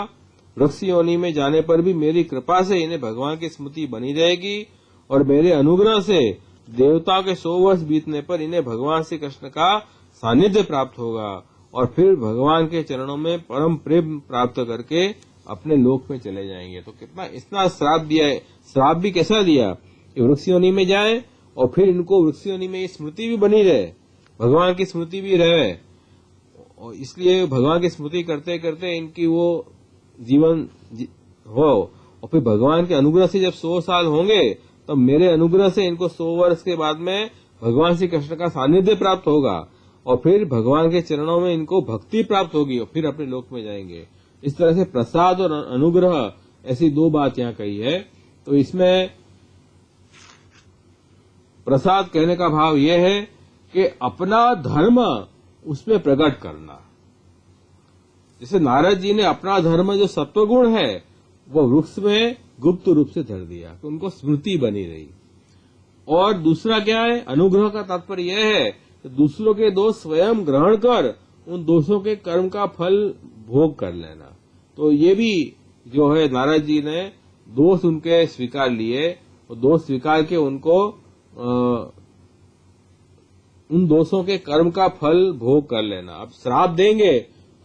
वृक्ष योनि में जाने पर भी मेरी कृपा से इन्हें भगवान की स्मृति बनी रहेगी और मेरे अनुग्रह से देवताओं के 100 वर्ष बीतने पर इन्हें भगवान श्री कृष्ण का सानिध्य प्राप्त होगा और फिर भगवान के चरणों में परम प्रेम प्राप्त करके अपने लोक में चले जाएंगे। तो कितना इतना श्राप दिया है। श्राप भी कैसा दिया कि वृक्ष योनि में जाए और फिर इनको वृक्ष योनि में स्मृति भी बनी रहे, भगवान की स्मृति भी रहे, और इसलिए भगवान की स्मृति करते करते इनकी वो जीवन हो और फिर भगवान के अनुग्रह से जब 100 साल होंगे तब मेरे अनुग्रह से इनको 100 वर्ष के बाद में भगवान श्री कृष्ण का सानिध्य प्राप्त होगा और फिर भगवान के चरणों में इनको भक्ति प्राप्त होगी और फिर अपने लोक में जाएंगे। इस तरह से प्रसाद और अनुग्रह ऐसी दो बात यहाँ कही है। तो इसमें प्रसाद कहने का भाव यह है कि अपना धर्म उसमें प्रकट करना। जैसे नारद जी ने अपना धर्म जो सत्वगुण है वो वृक्ष में गुप्त रूप से धर दिया तो उनको स्मृति बनी रही। और दूसरा क्या है, अनुग्रह का तात्पर्य यह है कि दूसरों के दोष स्वयं ग्रहण कर उन दोषों के कर्म का फल भोग कर लेना। तो ये भी जो है नारद जी ने दोष उनके स्वीकार लिए और दोष स्वीकार के उनको उन दोषों के कर्म का फल भोग कर लेना। अब श्राप देंगे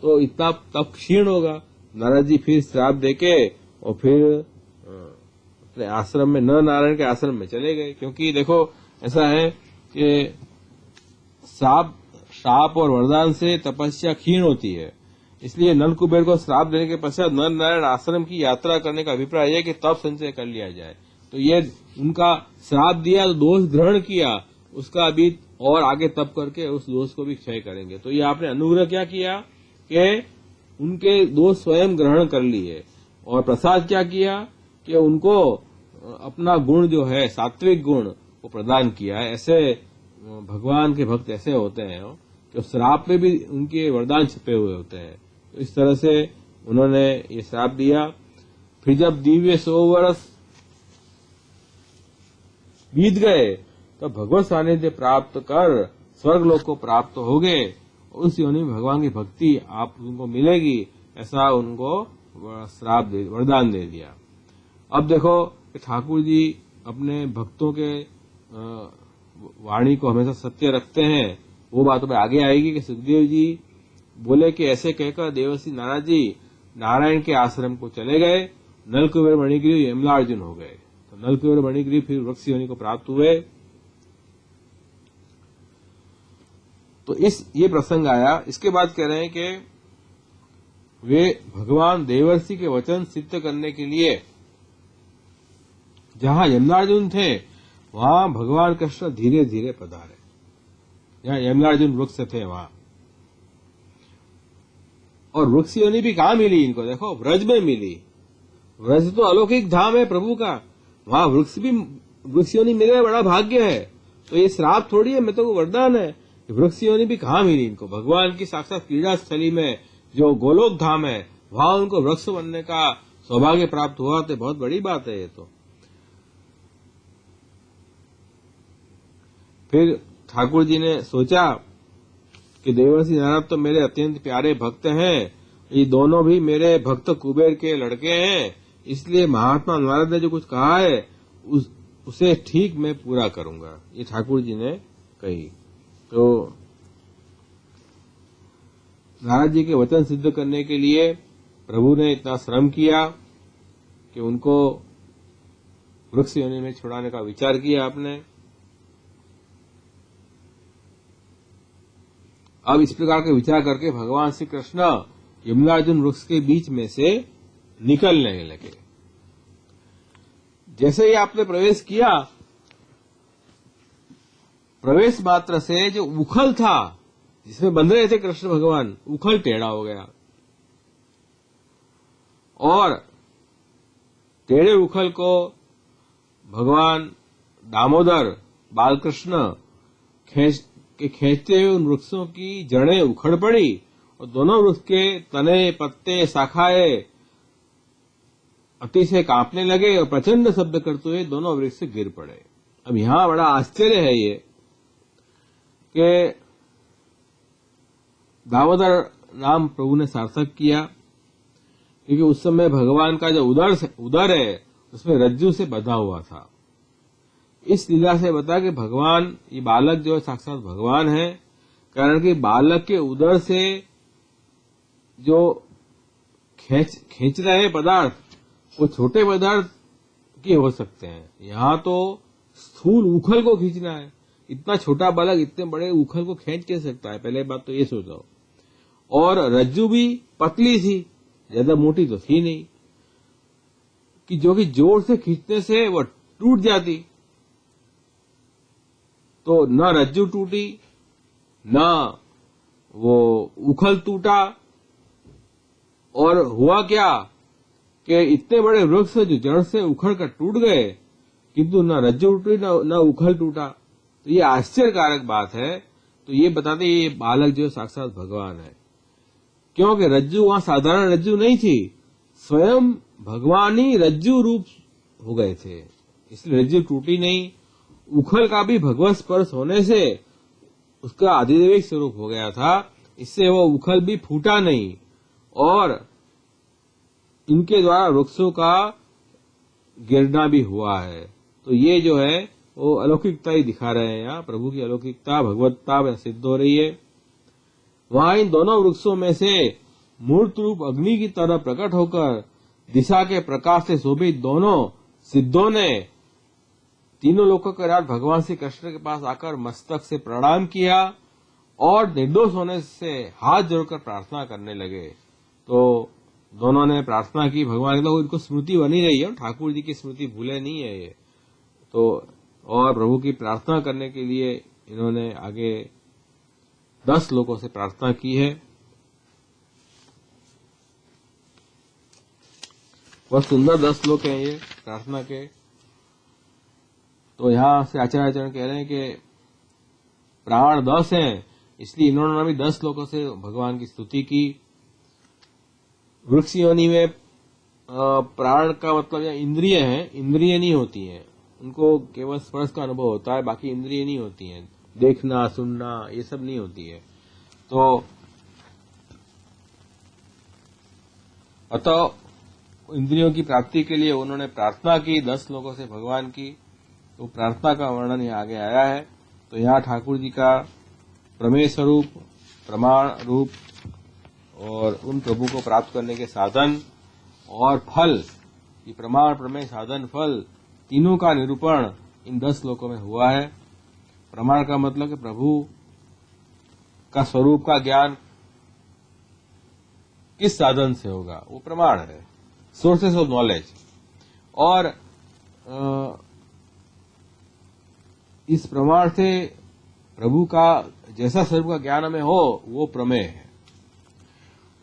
तो इतना तब क्षीण होगा। नारद जी फिर श्राप देके और फिर अपने आश्रम में न नारायण के आश्रम में चले गए। क्योंकि देखो ऐसा है कि श्राप और वरदान से तपस्या क्षीण होती है, इसलिए नल कुबेर को श्राप देने के पश्चात नर नारायण आश्रम की यात्रा करने का अभिप्राय है कि तप संचय कर लिया जाए। तो ये उनका श्राप दिया तो दोष ग्रहण किया, उसका अभी और आगे तप करके उस दोष को भी क्षय करेंगे। तो ये आपने अनुग्रह क्या किया कि उनके दोष स्वयं ग्रहण कर लिए और प्रसाद क्या किया कि उनको अपना गुण जो है सात्विक गुण वो प्रदान किया है। ऐसे भगवान के भक्त ऐसे होते हैं कि श्राप में भी उनके वरदान छिपे हुए होते हैं। तो इस तरह से उन्होंने ये श्राप दिया। फिर जब दिव्य 100 वर्ष बीत गए तो भगवत सानिध्य प्राप्त कर स्वर्ग लोक को प्राप्त हो गए। उस योनि में भगवान की भक्ति आप उनको मिलेगी, ऐसा उनको वरदान दे दिया। अब देखो कि ठाकुर जी अपने भक्तों के वाणी को हमेशा सत्य रखते हैं। वो बात में आगे आएगी कि सुखदेव जी बोले कि ऐसे कहकर देवर्षि नारद जी नारायण के आश्रम को चले गए। नलकुबेर मणिग्रीव यमलार्जुन हो गए। तो नलकुबेर मणिग्रीव फिर वृक्ष योनि को प्राप्त हुए। तो ये प्रसंग आया। इसके बाद कह रहे हैं कि वे भगवान देवर्षि के वचन सिद्ध करने के लिए जहां यमलार्जुन थे वहां भगवान कृष्ण धीरे धीरे पधारे। जहां यमलार्जुन वृक्ष थे वहां, और वृक्ष योनि भी कहां मिली इनको? देखो, व्रज में मिली। व्रज तो अलौकिक धाम है प्रभु का, वहां वृक्ष योनि मिले बड़ा भाग्य है। तो ये श्राप थोड़ी है, मैं तो वरदान है। वृक्ष योनि भी कहां मिली इनको? भगवान की साक्षात क्रीड़ा स्थली में जो गोलोक धाम है वहां उनको वृक्ष बनने का सौभाग्य प्राप्त हुआ। तो बहुत बड़ी बात है ये तो। फिर ठाकुर जी ने सोचा कि देवर्षि नारद तो मेरे अत्यंत प्यारे भक्त हैं, ये दोनों भी मेरे भक्त कुबेर के लड़के हैं, इसलिए महात्मा नारद ने जो कुछ कहा है उसे ठीक मैं पूरा करूंगा, ये ठाकुर जी ने कही। तो नारद जी के वचन सिद्ध करने के लिए प्रभु ने इतना श्रम किया कि उनको वृक्ष योनि में छुड़ाने का विचार किया आपने। अब इस प्रकार के विचार करके भगवान श्री कृष्ण यमलार्जुन वृक्ष के बीच में से निकलने लगे। जैसे ही आपने प्रवेश किया, प्रवेश मात्र से जो उखल था जिसमें बंध रहे थे कृष्ण भगवान, उखल टेढ़ा हो गया और टेढ़े उखल को भगवान दामोदर बालकृष्ण खींचते हुए उन वृक्षों की जड़ें उखड़ पड़ी और दोनों वृक्ष के तने, पत्ते, शाखाएं अतिशय कांपने लगे और प्रचंड शब्द करते हुए दोनों वृक्ष से गिर पड़े। अब यहां बड़ा आश्चर्य है ये कि दामोदर नाम प्रभु ने सार्थक किया, क्योंकि उस समय भगवान का जो उदर है उसमें रज्जू से बंधा हुआ था। इस लीला से बता कि भगवान, ये बालक जो है साक्षात भगवान है, कारण कि बालक के उदर से जो खींच रहे पदार्थ वो छोटे पदार्थ के हो सकते हैं, यहां तो स्थूल उखल को खींचना है। इतना छोटा बालक इतने बड़े उखल को खींच कैसे सकता है? पहले बात तो ये सोचो। और रज्जू भी पतली थी, ज्यादा मोटी तो थी नहीं, कि जो कि जोर से खींचने से वो टूट जाती। तो न रज्जू टूटी, न वो उखल टूटा, और हुआ क्या कि इतने बड़े वृक्ष जो जड़ से उखड़ कर टूट गए, किंतु न रज्जू टूटी न उखल टूटा। तो ये आश्चर्यकारक बात है। तो ये बताते ये बालक जो साक्षात भगवान है, क्योंकि रज्जू वहां साधारण रज्जू नहीं थी, स्वयं भगवान ही रज्जू रूप हो गए थे, इसलिए रज्जू टूटी नहीं। उखल का भी भगवत स्पर्श होने से उसका आधिदैविक स्वरूप हो गया था, इससे वो उखल भी फूटा नहीं, और इनके द्वारा वृक्षों का गिरना भी हुआ है। तो ये जो है वो अलौकिकता ही दिखा रहे हैं, यहाँ प्रभु की अलौकिकता, भगवत्ता सिद्ध हो रही है। वहां इन दोनों वृक्षों में से मूर्त रूप अग्नि की तरह प्रकट होकर दिशा के प्रकाश से शोभित दोनों सिद्धों ने तीनों लोकों के राज भगवान श्री कृष्ण के पास आकर मस्तक से प्रणाम किया और निर्दोष होने से हाथ जोड़कर प्रार्थना करने लगे। तो दोनों ने प्रार्थना की भगवान की, तो इनको स्मृति बनी रही है, ठाकुर जी की स्मृति भूले नहीं है ये। तो और प्रभु की प्रार्थना करने के लिए इन्होंने आगे 10 लोगों से प्रार्थना की है। बहुत सुंदर 10 लोग हैं ये प्रार्थना के। तो यहां से आचार्य कह रहे हैं कि प्राण 10 हैं, इसलिए इन्होंने भी 10 लोगों से भगवान की स्तुति की। वृक्ष योनि में प्राण का मतलब या इंद्रिय है, इंद्रिय नहीं होती हैं, उनको केवल स्पर्श का अनुभव होता है, बाकी इंद्रिय नहीं होती हैं, देखना सुनना ये सब नहीं होती है। तो अतः इंद्रियों की प्राप्ति के लिए उन्होंने प्रार्थना की 10 श्लोकों से भगवान की। तो प्रार्थना का वर्णन यहाँ आगे आया है। तो यहाँ ठाकुर जी का प्रमेय स्वरूप, प्रमाण रूप और उन प्रभु को प्राप्त करने के साधन और फल, ये प्रमाण, प्रमेय, साधन, फल तीनों का निरूपण इन 10 श्लोकों में हुआ है। प्रमाण का मतलब कि प्रभु का स्वरूप का ज्ञान किस साधन से होगा, वो प्रमाण है, सोर्सेस ऑफ नॉलेज। और इस प्रमाण से प्रभु का जैसा स्वरूप का ज्ञान हमें हो वो प्रमेय है।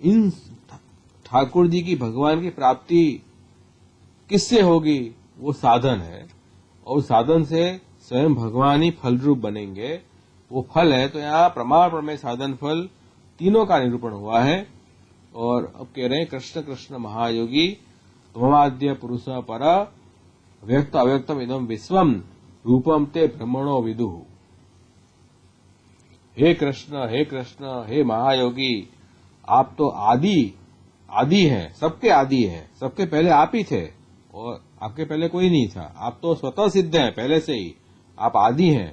इन ठाकुर जी की भगवान की प्राप्ति किससे होगी, वो साधन है, और साधन से स्वयं भगवान ही फल रूप बनेंगे, वो फल है। तो यहाँ प्रमाण, प्रमेय, साधन, फल तीनों का निरूपण हुआ है। और अब कह रहे हैं कृष्ण कृष्ण महायोगी त्वमाद्य पुरुष पर व्यक्त अव्यक्तम इदम विश्वम रूपम ते ब्रह्मणो विदुः। हे कृष्ण, हे कृष्ण, हे महायोगी, आप तो आदि हैं, सबके आदि हैं, सबके पहले आप ही थे और आपके पहले कोई नहीं था। आप तो स्वतः सिद्ध हैं, पहले से ही आप आदि हैं,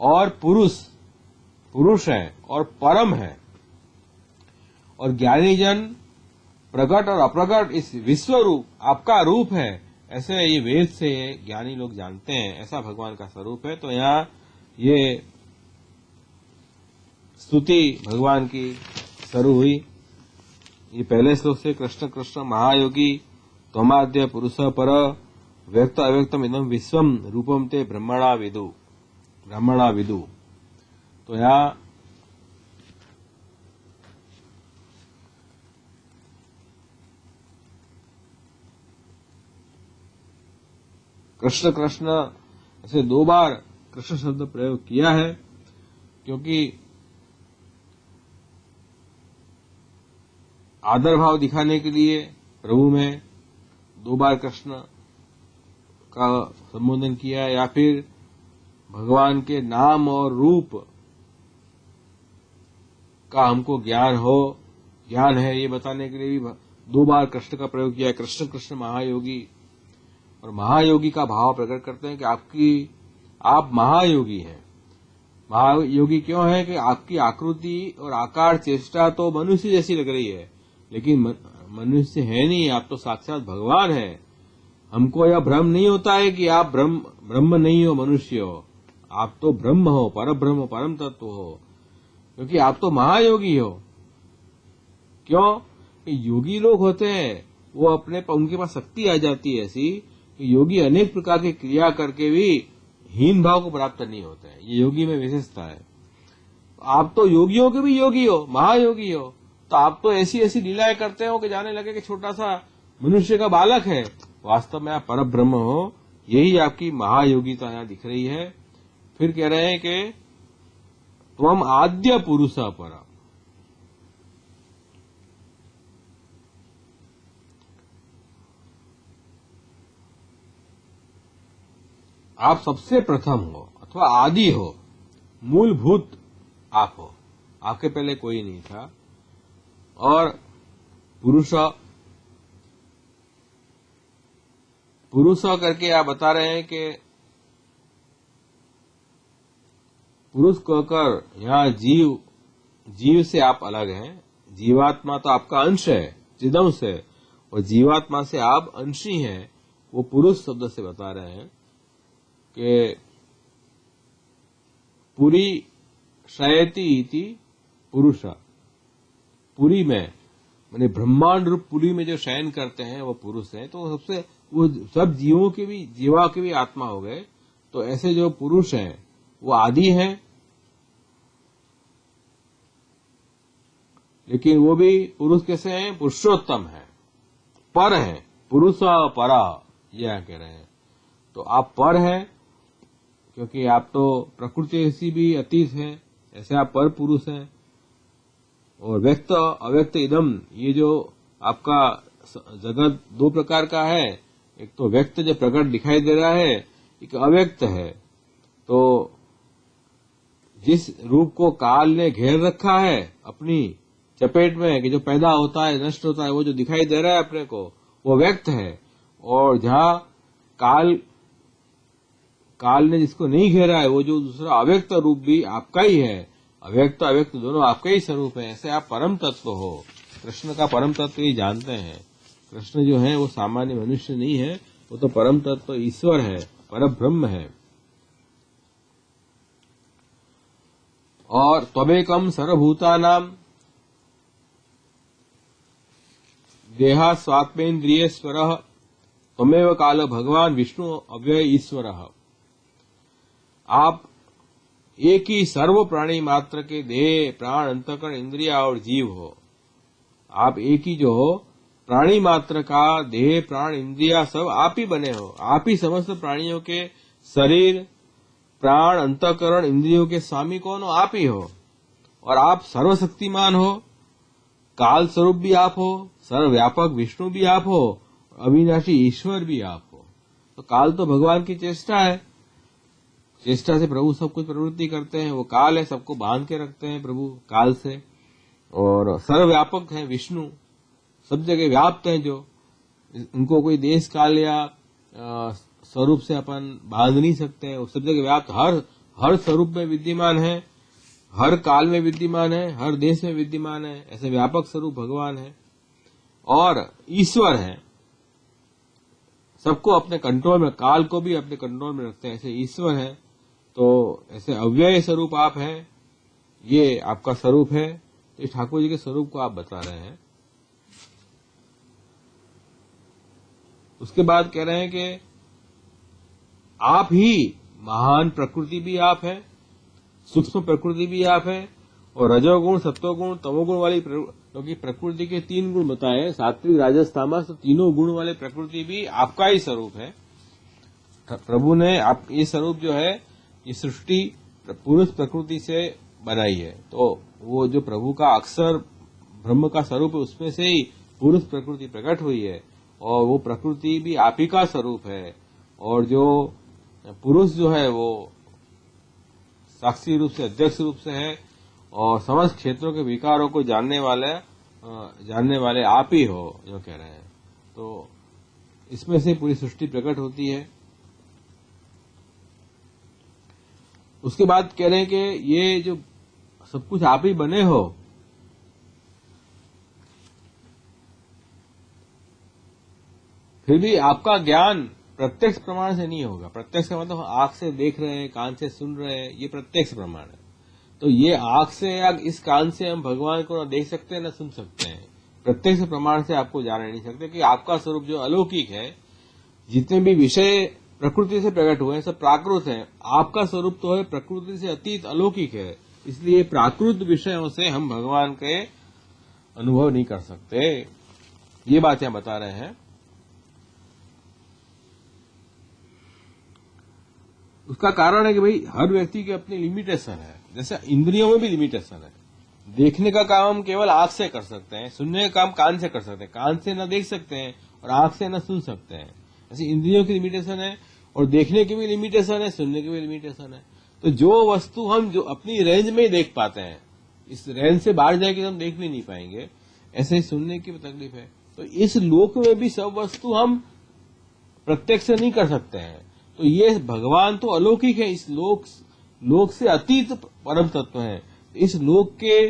और पुरुष हैं और परम हैं। और ज्ञानी जन प्रकट और अप्रकट इस विश्व रूप आपका रूप है, ऐसे ये वेद से ज्ञानी लोग जानते हैं, ऐसा भगवान का स्वरूप है। तो यहाँ ये स्तुति भगवान की शुरू हुई। ये पहले श्लोक से कृष्ण कृष्ण महायोगी त्वमाद्य पुरुष पर व्यक्त अव्यक्तम इदम विश्वम रूपम ते ब्रह्मणा विदु। तो यहाँ कृष्ण कृष्ण ऐसे 2 बार कृष्ण शब्द प्रयोग किया है, क्योंकि आदर भाव दिखाने के लिए प्रभु में 2 बार कृष्ण का संबोधन किया, या फिर भगवान के नाम और रूप का हमको ज्ञान है ये बताने के लिए भी 2 बार कृष्ण का प्रयोग किया है। कृष्ण कृष्ण महायोगी, और महायोगी का भाव प्रकट करते हैं कि आप महायोगी हैं। महायोगी क्यों है कि आपकी आकृति और आकार चेष्टा तो मनुष्य जैसी लग रही है, लेकिन मनुष्य है नहीं, आप तो साक्षात भगवान हैं। हमको यह भ्रम नहीं होता है कि आप ब्रह्म नहीं हो, मनुष्य हो। आप तो ब्रह्म हो, परब्रह्म, परम तत्व हो, क्योंकि आप तो महायोगी हो। क्यों? योगी लोग होते हैं वो उनके पास शक्ति आ जाती है ऐसी कि योगी अनेक प्रकार की क्रिया करके भी हीन भाव को प्राप्त नहीं होते हैं। ये योगी में विशेषता है। आप तो योगियों के भी योगी हो, महायोगी हो, तो आप तो ऐसी ऐसी लीलाएं करते हो कि जाने लगे कि छोटा सा मनुष्य का बालक है, वास्तव में आप परब्रह्म हो। यही आपकी महायोगिता यहां दिख रही है। फिर कह रहे हैं कि त्वम आद्य पुरुष पर, आप सबसे प्रथम हो अथवा आदि हो, मूलभूत आप हो, आपके पहले कोई नहीं था। और पुरुष करके आप बता रहे हैं कि पुरुष कहकर यहाँ जीव से आप अलग हैं। जीवात्मा तो आपका अंश है, चिदंश है, और जीवात्मा से आप अंशी हैं। वो पुरुष शब्द से बता रहे हैं कि पुरी शयति इति पुरुष, पुरी में माने ब्रह्मांड रूप पुरी में जो शयन करते हैं वो पुरुष है। तो सबसे वो सब जीवों के भी, जीवा के भी आत्मा हो गए। तो ऐसे जो पुरुष हैं वो आदि हैं, लेकिन वो भी पुरुष कैसे हैं? पुरुषोत्तम है, पर है, पुरुष परा, यह कह रहे हैं। तो आप पर हैं क्योंकि आप तो प्रकृति से भी अतीत हैं, ऐसे आप पर पुरुष हैं। और व्यक्त अव्यक्त इदम, ये जो आपका जगत 2 प्रकार का है, एक तो व्यक्त जो प्रकट दिखाई दे रहा है, एक अव्यक्त है। तो जिस रूप को काल ने घेर रखा है अपनी चपेट में है कि जो पैदा होता है नष्ट होता है, वो जो दिखाई दे रहा है अपने को वो व्यक्त है, और जहां काल ने जिसको नहीं घेरा है वो जो दूसरा अव्यक्त रूप भी आपका ही है। अव्यक्त अव्यक्त दोनों आपका ही स्वरूप है। ऐसे आप परम तत्व हो। कृष्ण का परम तत्व ही जानते हैं। कृष्ण जो है वो सामान्य मनुष्य नहीं है, वो तो परम तत्व ईश्वर है, परब्रह्म है। और त्वमेकम सर्वभूतानाम देहा स्वात्मेन्द्रियेश्वरः त्वमेव काल भगवान विष्णु अव्यय ईश्वरः। आप एक ही सर्व प्राणी मात्र के देह, प्राण, अंतःकरण, इंद्रिया और जीव हो। आप एक ही जो हो प्राणी मात्र का देह, प्राण, इंद्रिया सब आप ही बने हो। आप ही समस्त प्राणियों के शरीर, प्राण, अंतःकरण, इंद्रियों के स्वामी कौन हो? आप ही हो। और आप सर्वशक्तिमान हो, काल स्वरूप भी आप हो, सर्वव्यापक विष्णु भी आप हो, अविनाशी ईश्वर भी आप हो। तो काल तो भगवान की चेष्टा है। चेष्टा से प्रभु सब कुछ प्रवृत्ति करते हैं। वो काल है, सबको बांध के रखते हैं प्रभु काल से। और सर्वव्यापक है विष्णु, सब जगह व्याप्त हैं। जो उनको कोई देश काल या स्वरूप से अपन बांध नहीं सकते हैं। वो सब जगह व्याप्त, हर स्वरूप में विद्यमान है, हर काल में विद्यमान है, हर देश में विद्यमान है। ऐसे व्यापक स्वरूप भगवान है और ईश्वर है। सबको अपने कंट्रोल में, काल को भी अपने कंट्रोल में रखते हैं। ऐसे ईश्वर है। तो ऐसे अव्यय स्वरूप आप हैं, ये आपका स्वरूप है। तो इस ठाकुर जी के स्वरूप को आप बता रहे हैं। उसके बाद कह रहे हैं कि आप ही महान प्रकृति भी आप है, सूक्ष्म प्रकृति भी आप है, और रजोगुण, सत्वगुण, तमोगुण वाली, क्योंकि प्रकृति के 3 गुण बताए, सात्विक, राजस, तामस, तो तीनों गुण वाले प्रकृति भी आपका ही स्वरूप है। प्रभु ने आप ये स्वरूप जो है ये सृष्टि पुरुष प्रकृति से बनाई है। तो वो जो प्रभु का अक्षर ब्रह्म का स्वरूप है उसमें से ही पुरुष प्रकृति प्रकट हुई है, और वो प्रकृति भी आप ही का स्वरूप है। और जो पुरुष जो है वो साक्षी रूप से, अध्यक्ष रूप से है, और समस्त क्षेत्रों के विकारों को जानने वाले आप ही हो, जो कह रहे हैं। तो इसमें से पूरी सृष्टि प्रकट होती है। उसके बाद कह रहे हैं कि ये जो सब कुछ आप ही बने हो, फिर भी आपका ज्ञान प्रत्यक्ष प्रमाण से नहीं होगा। प्रत्यक्ष का मतलब आंख से देख रहे हैं, कान से सुन रहे हैं, ये प्रत्यक्ष प्रमाण है। तो ये आंख से या इस कान से हम भगवान को न देख सकते हैं न सुन सकते हैं। प्रत्यक्ष प्रमाण से आपको जान नहीं सकते कि आपका स्वरूप जो अलौकिक है, जितने भी विषय प्रकृति से प्रकट हुए हैं सब प्राकृत हैं। आपका स्वरूप तो है प्रकृति से अतीत अलौकिक है। इसलिए प्राकृत विषयों से हम भगवान के अनुभव नहीं कर सकते। ये बात यहां बता रहे हैं। उसका कारण है कि भाई हर व्यक्ति की अपनी लिमिटेशन है। जैसे इंद्रियों में भी लिमिटेशन है। देखने का काम हम केवल आंख से कर सकते हैं, सुनने का काम कान से कर सकते हैं। कान से न देख सकते हैं और आंख से न सुन सकते हैं। ऐसे इंद्रियों की लिमिटेशन है, और देखने की भी लिमिटेशन है, सुनने की भी लिमिटेशन है। तो जो वस्तु हम जो अपनी रेंज में ही देख पाते हैं, इस रेंज से बाहर जाके हम देख भी नहीं पाएंगे। ऐसे ही सुनने की भी तकलीफ है। तो इस लोक में भी सब वस्तु हम प्रत्यक्ष नहीं कर सकते हैं। तो ये भगवान तो अलौकिक है, इस लोक से अतीत परम तत्व है। इस लोक के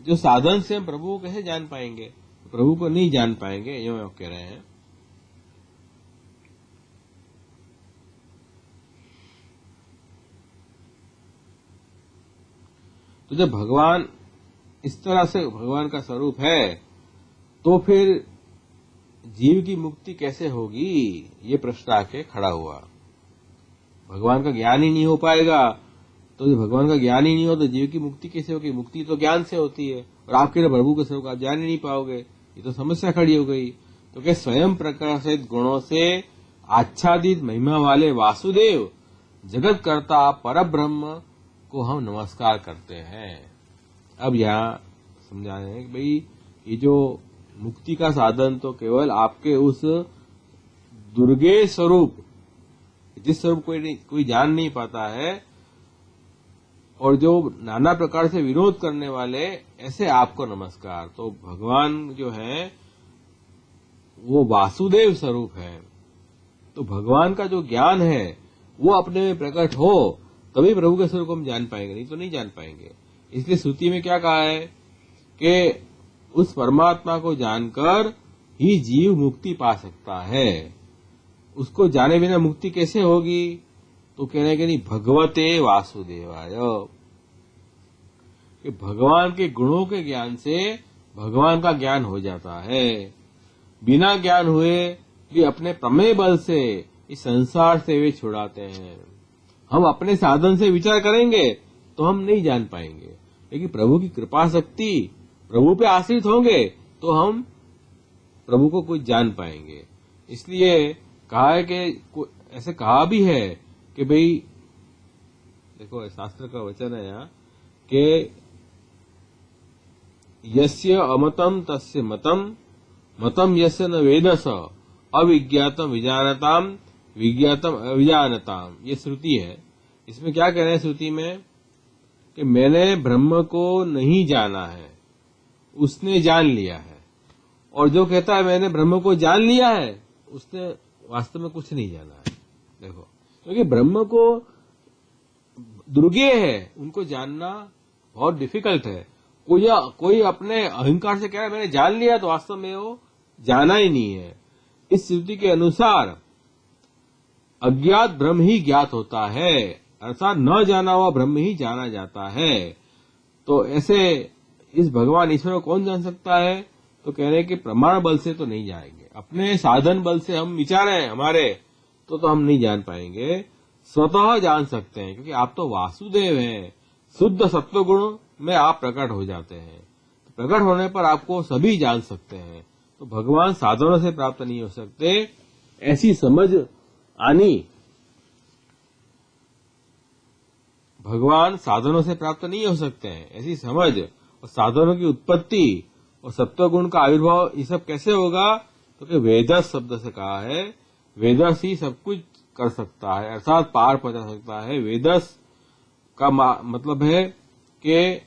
जो साधन से हम प्रभु को कैसे जान पाएंगे? प्रभु को नहीं जान पाएंगे, ये कह रहे हैं। तो जब भगवान इस तरह से भगवान का स्वरूप है, तो फिर जीव की मुक्ति कैसे होगी? ये प्रश्न आके खड़ा हुआ। भगवान का ज्ञान ही नहीं हो पाएगा, तो जब भगवान का ज्ञान ही नहीं हो तो जीव की मुक्ति कैसे होगी? मुक्ति तो ज्ञान से होती है, और आप कह प्रभु के स्वरूप आप जान ही नहीं पाओगे। ये तो समस्या खड़ी हो गई। तो क्या स्वयं प्रकाशित गुणों से आच्छादित महिमा वाले वासुदेव जगत कर्ता परब्रह्म को हम नमस्कार करते हैं। अब यहाँ समझा रहे हैं कि भाई ये जो मुक्ति का साधन तो केवल आपके उस दुर्गे स्वरूप, जिस स्वरूप कोई जान नहीं पाता है, और जो नाना प्रकार से विरोध करने वाले, ऐसे आपको नमस्कार। तो भगवान जो है वो वासुदेव स्वरूप है। तो भगवान का जो ज्ञान है वो अपने में प्रकट हो तभी प्रभु के स्वरूप को हम जान पाएंगे, नहीं तो नहीं जान पाएंगे। इसलिए श्रुति में क्या कहा है कि उस परमात्मा को जानकर ही जीव मुक्ति पा सकता है। उसको जाने बिना मुक्ति कैसे होगी? तो कह रहे हैं कि नहीं, भगवते वासुदेवाय, कि भगवान के गुणों के ज्ञान से भगवान का ज्ञान हो जाता है। बिना ज्ञान हुए भी अपने प्रमेय बल से इस संसार से वे छुड़ाते हैं। हम अपने साधन से विचार करेंगे तो हम नहीं जान पाएंगे, लेकिन प्रभु की कृपा शक्ति, प्रभु पे आश्रित होंगे तो हम प्रभु को कुछ जान पाएंगे। इसलिए कहा है कि ऐसे कहा भी है कि भाई देखो, शास्त्र का वचन है यहाँ कि यस्य अमतम तस्य मतम, मतम यस्य न वेदस, अविज्ञातम विजानताम, विज्ञातम अविजानताम। ये श्रुति है। इसमें क्या कह रहे हैं श्रुति में कि मैंने ब्रह्म को नहीं जाना है, उसने जान लिया है। और जो कहता है मैंने ब्रह्म को जान लिया है, उसने वास्तव में कुछ नहीं जाना है। देखो, क्योंकि ब्रह्म को दुर्गेय है, उनको जानना बहुत डिफिकल्ट है। कोई अपने अहंकार से कह रहा है मैंने जान लिया, तो वास्तव में वो जाना ही नहीं है। इस श्रुति के अनुसार अज्ञात ब्रह्म ही ज्ञात होता है, अर्थात न जाना हुआ ब्रह्म ही जाना जाता है। तो ऐसे इस भगवान ईश्वर को कौन जान सकता है? तो कह रहे हैं कि प्रमाण बल से तो नहीं जाएंगे, अपने साधन बल से हम विचारें हमारे तो हम नहीं जान पाएंगे। स्वतः जान सकते हैं, क्योंकि आप तो वासुदेव हैं, शुद्ध सत्व गुण में आप प्रकट हो जाते हैं। तो प्रकट होने पर आपको सभी जान सकते हैं। तो भगवान साधनों से प्राप्त नहीं हो सकते, ऐसी समझ आनी। भगवान साधनों से प्राप्त नहीं हो सकते हैं, ऐसी समझ और साधनों की उत्पत्ति और सत्व गुण का आविर्भाव, ये सब कैसे होगा? तो कि वेदस शब्द से कहा है, वेदस ही सब कुछ कर सकता है, अर्थात पार पहुंचा सकता है। वेदस का मतलब है कि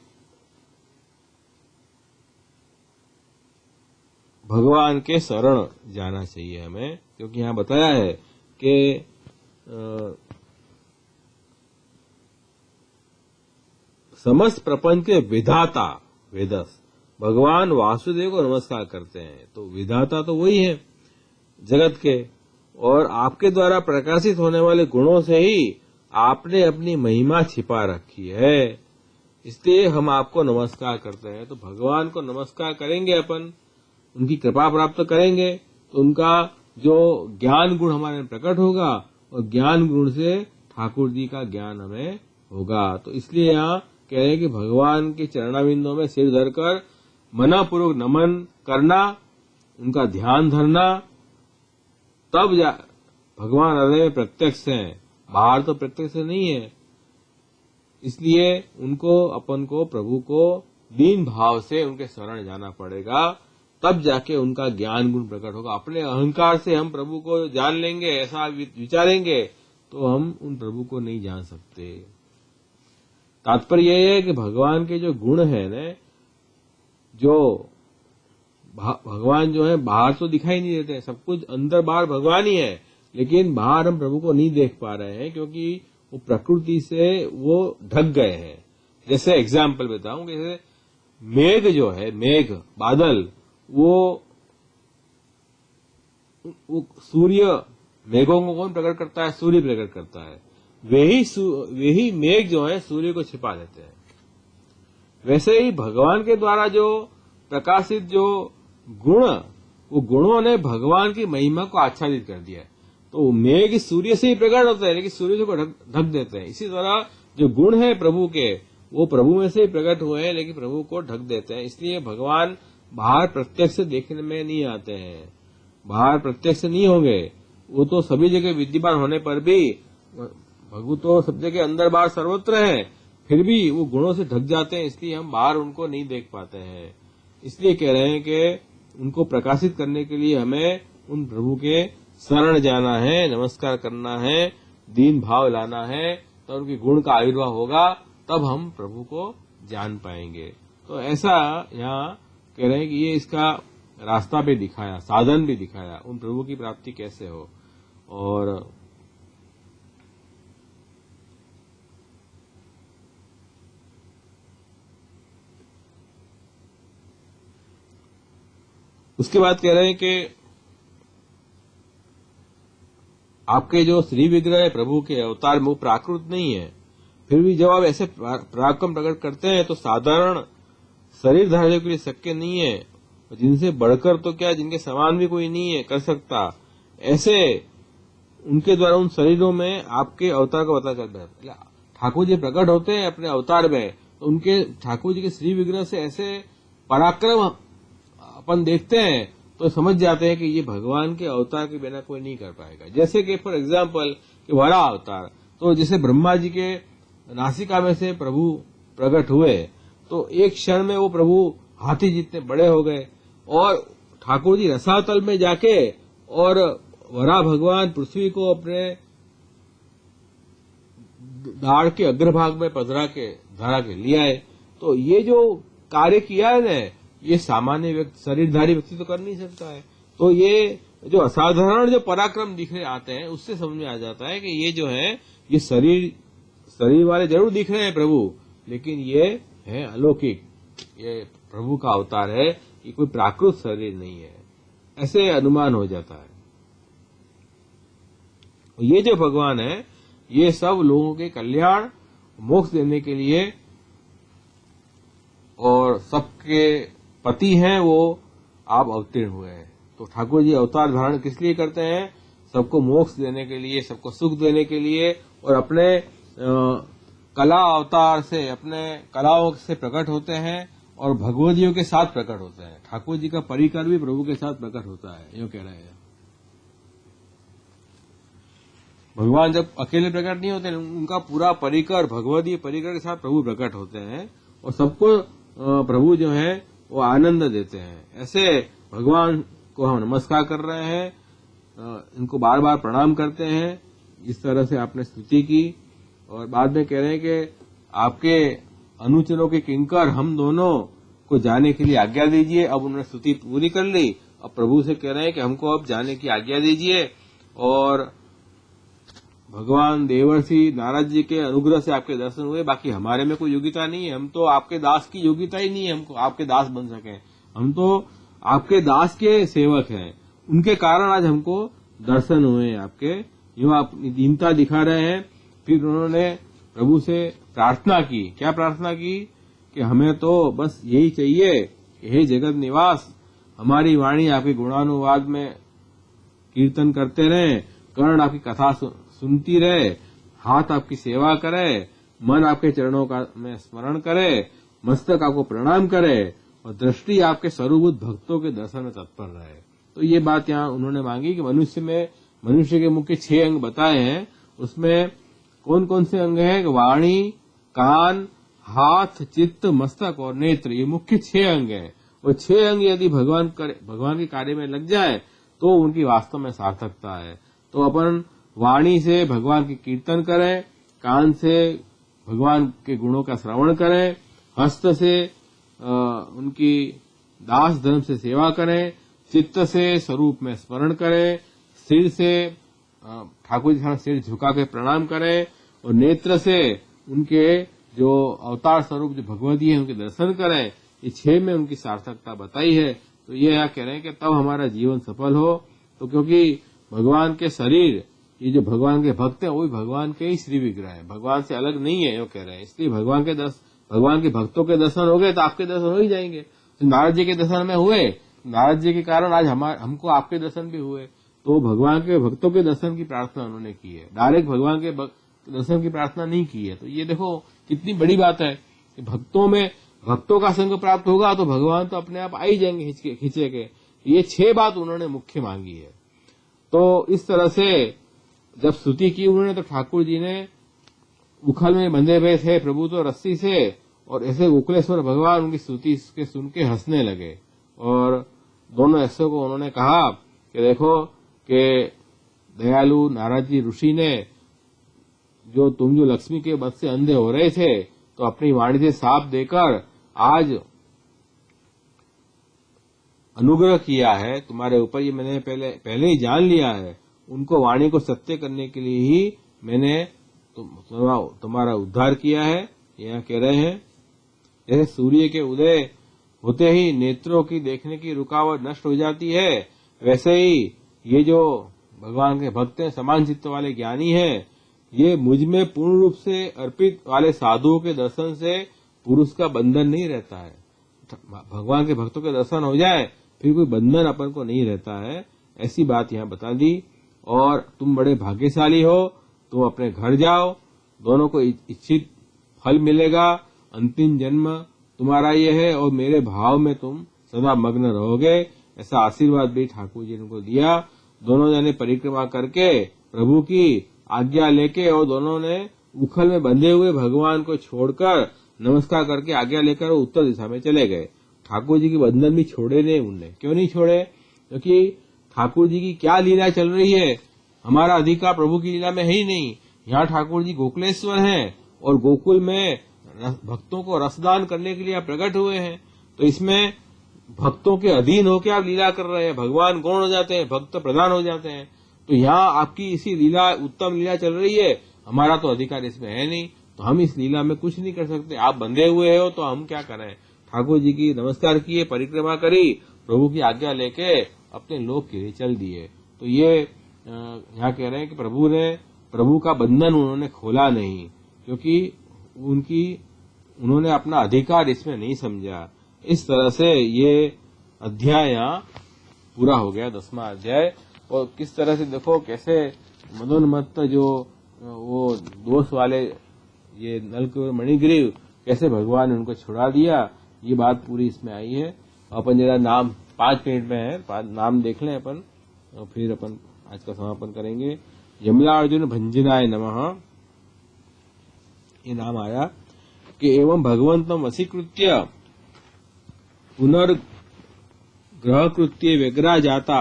भगवान के शरण जाना चाहिए हमें, क्योंकि यहां बताया है कि समस्त प्रपंच के विधाता वेदस, भगवान वासुदेव को नमस्कार करते हैं। तो विधाता तो वही है जगत के, और आपके द्वारा प्रकाशित होने वाले गुणों से ही आपने अपनी महिमा छिपा रखी है, इसलिए हम आपको नमस्कार करते हैं। तो भगवान को नमस्कार करेंगे अपन, उनकी कृपा प्राप्त करेंगे तो उनका जो ज्ञान गुण हमारे में प्रकट होगा, और ज्ञान गुण से ठाकुर जी का ज्ञान हमें होगा। तो इसलिए यहाँ कह रहे हैं कि भगवान के चरणाबिंदों में सिर धरकर मनापूर्वक नमन करना, उनका ध्यान धरना, तब भगवान हृदय में प्रत्यक्ष हैं, बाहर तो प्रत्यक्ष नहीं है। इसलिए उनको, अपन को, प्रभु को दीन भाव से उनके शरण जाना पड़ेगा, तब जाके उनका ज्ञान गुण प्रकट होगा। अपने अहंकार से हम प्रभु को जान लेंगे, ऐसा विचारेंगे, तो हम उन प्रभु को नहीं जान सकते। तात्पर्य यह है कि भगवान के जो गुण है न, जो भगवान जो है बाहर तो दिखाई नहीं देते, सब कुछ अंदर बाहर भगवान ही है, लेकिन बाहर हम प्रभु को नहीं देख पा रहे हैं, क्योंकि वो प्रकृति से वो ढक गए हैं। जैसे एग्जाम्पल बताऊं, जैसे मेघ जो है, मेघ बादल, वो सूर्य, मेघों को कौन प्रकट करता है? सूर्य प्रकट करता है। वही मेघ जो है सूर्य को छिपा देते हैं। वैसे ही भगवान के द्वारा जो प्रकाशित जो गुण, वो गुणों ने भगवान की महिमा को आच्छादित कर दिया है। तो मेघ सूर्य से ही प्रकट होता है, लेकिन सूर्य को ढक देते हैं। इसी तरह जो गुण है प्रभु के, वो प्रभु में से ही प्रकट हुए हैं, लेकिन प्रभु को ढक देते हैं। इसलिए भगवान बाहर प्रत्यक्ष देखने में नहीं आते हैं, बाहर प्रत्यक्ष नहीं होंगे। वो तो सभी जगह विद्यमान होने पर भी, भगु तो सब जगह अंदर बाहर सर्वत्र है, फिर भी वो गुणों से ढक जाते हैं, इसलिए हम बाहर उनको नहीं देख पाते हैं। इसलिए कह रहे हैं कि उनको प्रकाशित करने के लिए हमें उन प्रभु के शरण जाना है, नमस्कार करना है, दीन भाव लाना है, तो उनके गुण का आविर्भाव होगा, तब हम प्रभु को जान पाएंगे। तो ऐसा यहाँ कह रहे हैं कि ये इसका रास्ता भी दिखाया, साधन भी दिखाया, उन प्रभु की प्राप्ति कैसे हो। और उसके बाद कह रहे हैं कि आपके जो श्री विग्रह है प्रभु के अवतार में वो प्राकृत नहीं है, फिर भी जब आप ऐसे पराक्रम प्रकट करते हैं तो साधारण शरीर धारियों के लिए शक्य नहीं है, जिनसे बढ़कर तो क्या जिनके समान भी कोई नहीं है कर सकता। ऐसे उनके द्वारा उन शरीरों में आपके अवतार का पता चलता है। ठाकुर जी प्रकट होते हैं अपने अवतार में, तो उनके ठाकुर जी के श्री विग्रह से ऐसे पराक्रम अपन देखते हैं तो समझ जाते हैं कि ये भगवान के अवतार के बिना कोई नहीं कर पाएगा। जैसे कि फॉर एग्जाम्पल कि वराह अवतार, तो जैसे ब्रह्मा जी के नासिका में से प्रभु प्रकट हुए तो एक क्षण में वो प्रभु हाथी जितने बड़े हो गए, और ठाकुर जी रसातल में जाके और वराह भगवान पृथ्वी को अपने दाढ़ के अग्रभाग में पधरा के धरा के ले आए। तो ये जो कार्य किया है ना, ये सामान्य व्यक्ति शरीरधारी व्यक्ति तो कर नहीं सकता है। तो ये जो असाधारण जो पराक्रम दिख रहे आते हैं उससे समझ में आ जाता है कि ये जो है ये शरीर वाले जरूर दिख रहे हैं प्रभु, लेकिन ये है अलौकिक, ये प्रभु का अवतार है, ये कोई प्राकृत शरीर नहीं है, ऐसे अनुमान हो जाता है। ये जो भगवान है ये सब लोगों के कल्याण मोक्ष देने के लिए और सबके पति हैं, वो आप अवतीर्ण हुए हैं। तो ठाकुर जी अवतार धारण किस लिए करते हैं? सबको मोक्ष देने के लिए, सबको सुख देने के लिए, और अपने कला अवतार से, अपने कलाओं से प्रकट होते हैं और भगवदियों के साथ प्रकट होते हैं। ठाकुर जी का परिकर भी प्रभु के साथ प्रकट होता है, यूं कह रहे हैं। भगवान जब अकेले प्रकट नहीं होते, उनका पूरा परिकर, भगवदीय परिकर के साथ प्रभु प्रकट होते हैं और सबको प्रभु जो है वो आनंद देते हैं। ऐसे भगवान को हम नमस्कार कर रहे हैं, इनको बार बार प्रणाम करते हैं। इस तरह से आपने स्तुति की और बाद में कह रहे हैं कि आपके अनुचरों के किंकर हम दोनों को जाने के लिए आज्ञा दीजिए। अब उन्होंने स्तुति पूरी कर ली, अब प्रभु से कह रहे हैं कि हमको अब जाने की आज्ञा दीजिए। और भगवान देवर्षि नारद जी के अनुग्रह से आपके दर्शन हुए, बाकी हमारे में कोई योग्यता नहीं है, हम तो आपके दास की योग्यता ही नहीं है हमको आपके दास बन सके, हम तो आपके दास के सेवक हैं, उनके कारण आज हमको दर्शन हुए आपके, यूं आप दीनता दिखा रहे हैं। फिर उन्होंने प्रभु से प्रार्थना की, क्या प्रार्थना की कि हमें तो बस यही चाहिए कि हे जगत निवास, हमारी वाणी आपके गुणानुवाद में कीर्तन करते रहे, कर्ण आपकी कथा सुनती रहे, हाथ आपकी सेवा करे, मन आपके चरणों का में स्मरण करे, मस्तक आपको प्रणाम करे और दृष्टि आपके स्वरूपभूत भक्तों के दर्शन में तत्पर रहे। तो ये बात यहाँ उन्होंने मांगी कि मनुष्य के मुख्य 6 अंग बताए हैं, उसमें कौन कौन से अंग हैं? वाणी, कान, हाथ, चित्त, मस्तक और नेत्र, ये मुख्य 6 अंग हैं। और 6 अंग यदि भगवान के कार्य में लग जाए तो उनकी वास्तव में सार्थकता है। तो अपन वाणी से भगवान की कीर्तन करें, कान से भगवान के गुणों का श्रवण करें, हस्त से उनकी दास धर्म से सेवा करें, चित्त से स्वरूप में स्मरण करें, सिर से ठाकुर जी सिर झुका के प्रणाम करें और नेत्र से उनके जो अवतार स्वरूप जो भगवती है उनके दर्शन करें। ये 6 में उनकी सार्थकता बताई है। तो ये यहाँ कह रहे हैं कि तब हमारा जीवन सफल हो। तो क्योंकि भगवान के शरीर, ये जो भगवान के भक्त हैं वो भी भगवान के ही श्री विग्रह है, भगवान से अलग नहीं है, यो कह रहे हैं। इसलिए भगवान के भक्तों के दर्शन हो गए तो आपके दर्शन हो ही जाएंगे। तो नारद जी के दर्शन में हुए, नारद जी के कारण आज हमको आपके दर्शन भी हुए। तो भगवान के भक्तों के दर्शन की प्रार्थना उन्होंने की है, डायरेक्ट भगवान के दर्शन की प्रार्थना नहीं की है। तो ये देखो कितनी बड़ी बात है कि भक्तों का संग प्राप्त होगा तो भगवान तो अपने आप आ ही जाएंगे खींचे के। ये 6 बात उन्होंने मुख्य मांगी है। तो इस तरह से जब स्तुति की उन्होंने तो ठाकुर जी ने उखल में बंधे हुए थे प्रभु तो रस्सी से, और ऐसे गोकुलेश्वर भगवान उनकी स्तुति के सुन के हंसने लगे। और दोनों ऐसे को उन्होंने कहा कि देखो कि दयालु नारद जी ऋषि ने जो लक्ष्मी के वध से अंधे हो रहे थे तो अपनी वाणी से साफ देकर आज अनुग्रह किया है तुम्हारे ऊपर, ये मैंने पहले ही जान लिया है। उनको वाणी को सत्य करने के लिए ही मैंने तुम्हारा उद्धार किया है। यहाँ कह रहे हैं जैसे सूर्य के उदय होते ही नेत्रों की देखने की रुकावट नष्ट हो जाती है, वैसे ही ये जो भगवान के भक्त हैं, समान चित्त वाले ज्ञानी हैं, ये मुझ में पूर्ण रूप से अर्पित वाले साधुओं के दर्शन से पुरुष का बंधन नहीं रहता है। भगवान के भक्तों के दर्शन हो जाए फिर कोई बंधन अपन को नहीं रहता है, ऐसी बात यहाँ बता दी। और तुम बड़े भाग्यशाली हो, तुम अपने घर जाओ, दोनों को इच्छित फल मिलेगा, अंतिम जन्म तुम्हारा ये है और मेरे भाव में तुम सदा मग्न रहोगे, ऐसा आशीर्वाद भी ठाकुर जी ने उनको दिया। दोनों जने परिक्रमा करके प्रभु की आज्ञा लेके और दोनों ने उखल में बंधे हुए भगवान को छोड़कर नमस्कार करके आज्ञा लेकर उत्तर दिशा में चले गए। ठाकुर जी की बंधन भी छोड़े नहीं उनने। क्यों नहीं छोड़े? क्योंकि ठाकुर जी की क्या लीला चल रही है, हमारा अधिकार प्रभु की लीला में है ही नहीं। यहाँ ठाकुर जी गोकुलेश्वर हैं और गोकुल में भक्तों को रसदान करने के लिए आप प्रकट हुए हैं, तो इसमें भक्तों के अधीन होकर आप लीला कर रहे हैं। भगवान गौण हो जाते हैं, भक्त प्रधान हो जाते हैं। तो यहाँ आपकी इसी लीला, उत्तम लीला चल रही है, हमारा तो अधिकार इसमें है नहीं, तो हम इस लीला में कुछ नहीं कर सकते। आप बंधे हुए हो तो हम क्या करें? ठाकुर जी की नमस्कार किए, परिक्रमा करी, प्रभु की आज्ञा लेके अपने लोक के लिए चल दिए। तो ये यहाँ कह रहे हैं कि प्रभु का बंधन उन्होंने खोला नहीं, क्योंकि उन्होंने अपना अधिकार इसमें नहीं समझा। इस तरह से ये अध्याय यहाँ पूरा हो गया, 10वां अध्याय। और किस तरह से देखो कैसे मदोन्मत्त जो वो दोष वाले ये नलकुबर मणिग्रीव, कैसे भगवान ने उनको छुड़ा दिया, ये बात पूरी इसमें आई है। अपन जरा नाम 5 मिनट में है, नाम देख लें अपन, और फिर अपन आज का समापन करेंगे। यमलार्जुन भंजनाय नमः, ये नाम आया कि एवं भगवंतम वशीकृत्य पुनर्ग्रह कृत्य व्यग्रा जाता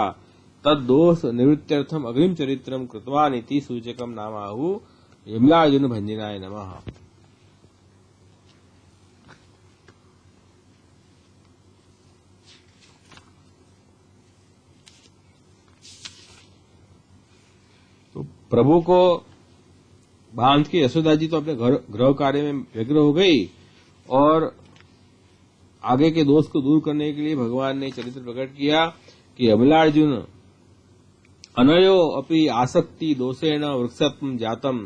तद्दोष निवृत्त्यर्थम अग्रिम चरित्रम कृतवान इति सूचकम नामाहु यमलार्जुन भंजनाय नमः। तो प्रभु को बांध के यशोदा जी तो अपने गृह कार्य में व्यग्र हो गई, और आगे के दोष को दूर करने के लिए भगवान ने चरित्र प्रकट किया कि यमलार्जुन अनयो अपि आसक्ति दोषेण वृक्षत्वं जातम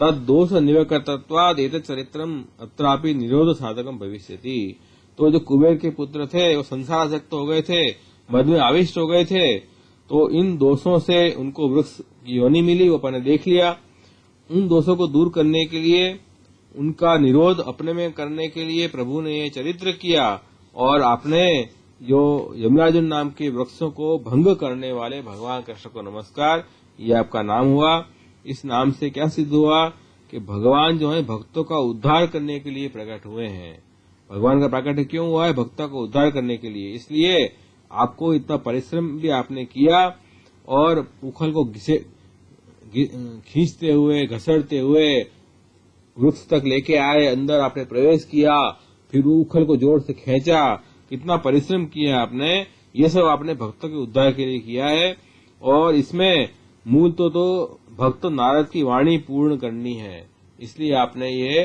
तद दोष निवृत्तत्वाद एतत् चरित्रम अत्रापि निरोध साधकम भविष्यति। तो जो कुबेर के पुत्र थे वो संसारासक्त हो गए थे, मद में आविष्ट हो गए थे, तो इन दोषों से उनको वृक्ष की योनि मिली, वो अपन ने देख लिया। उन दोषों को दूर करने के लिए, उनका निरोध अपने में करने के लिए प्रभु ने ये चरित्र किया, और आपने जो यमलार्जुन नाम के वृक्षों को भंग करने वाले भगवान कृष्ण को नमस्कार, ये आपका नाम हुआ। इस नाम से क्या सिद्ध हुआ कि भगवान जो है भक्तों का उद्धार करने के लिए प्रकट हुए हैं। भगवान का प्रकट क्यों हुआ है? भक्तों को उद्धार करने के लिए। इसलिए आपको इतना परिश्रम भी आपने किया, और उखल को खींचते हुए, घसड़ते हुए वृक्ष तक लेके आए, अंदर आपने प्रवेश किया, फिर उखल को जोर से खींचा, कितना परिश्रम किया आपने। ये सब आपने भक्तों के उद्धार के लिए किया है, और इसमें मूल तो भक्त नारद की वाणी पूर्ण करनी है। इसलिए आपने ये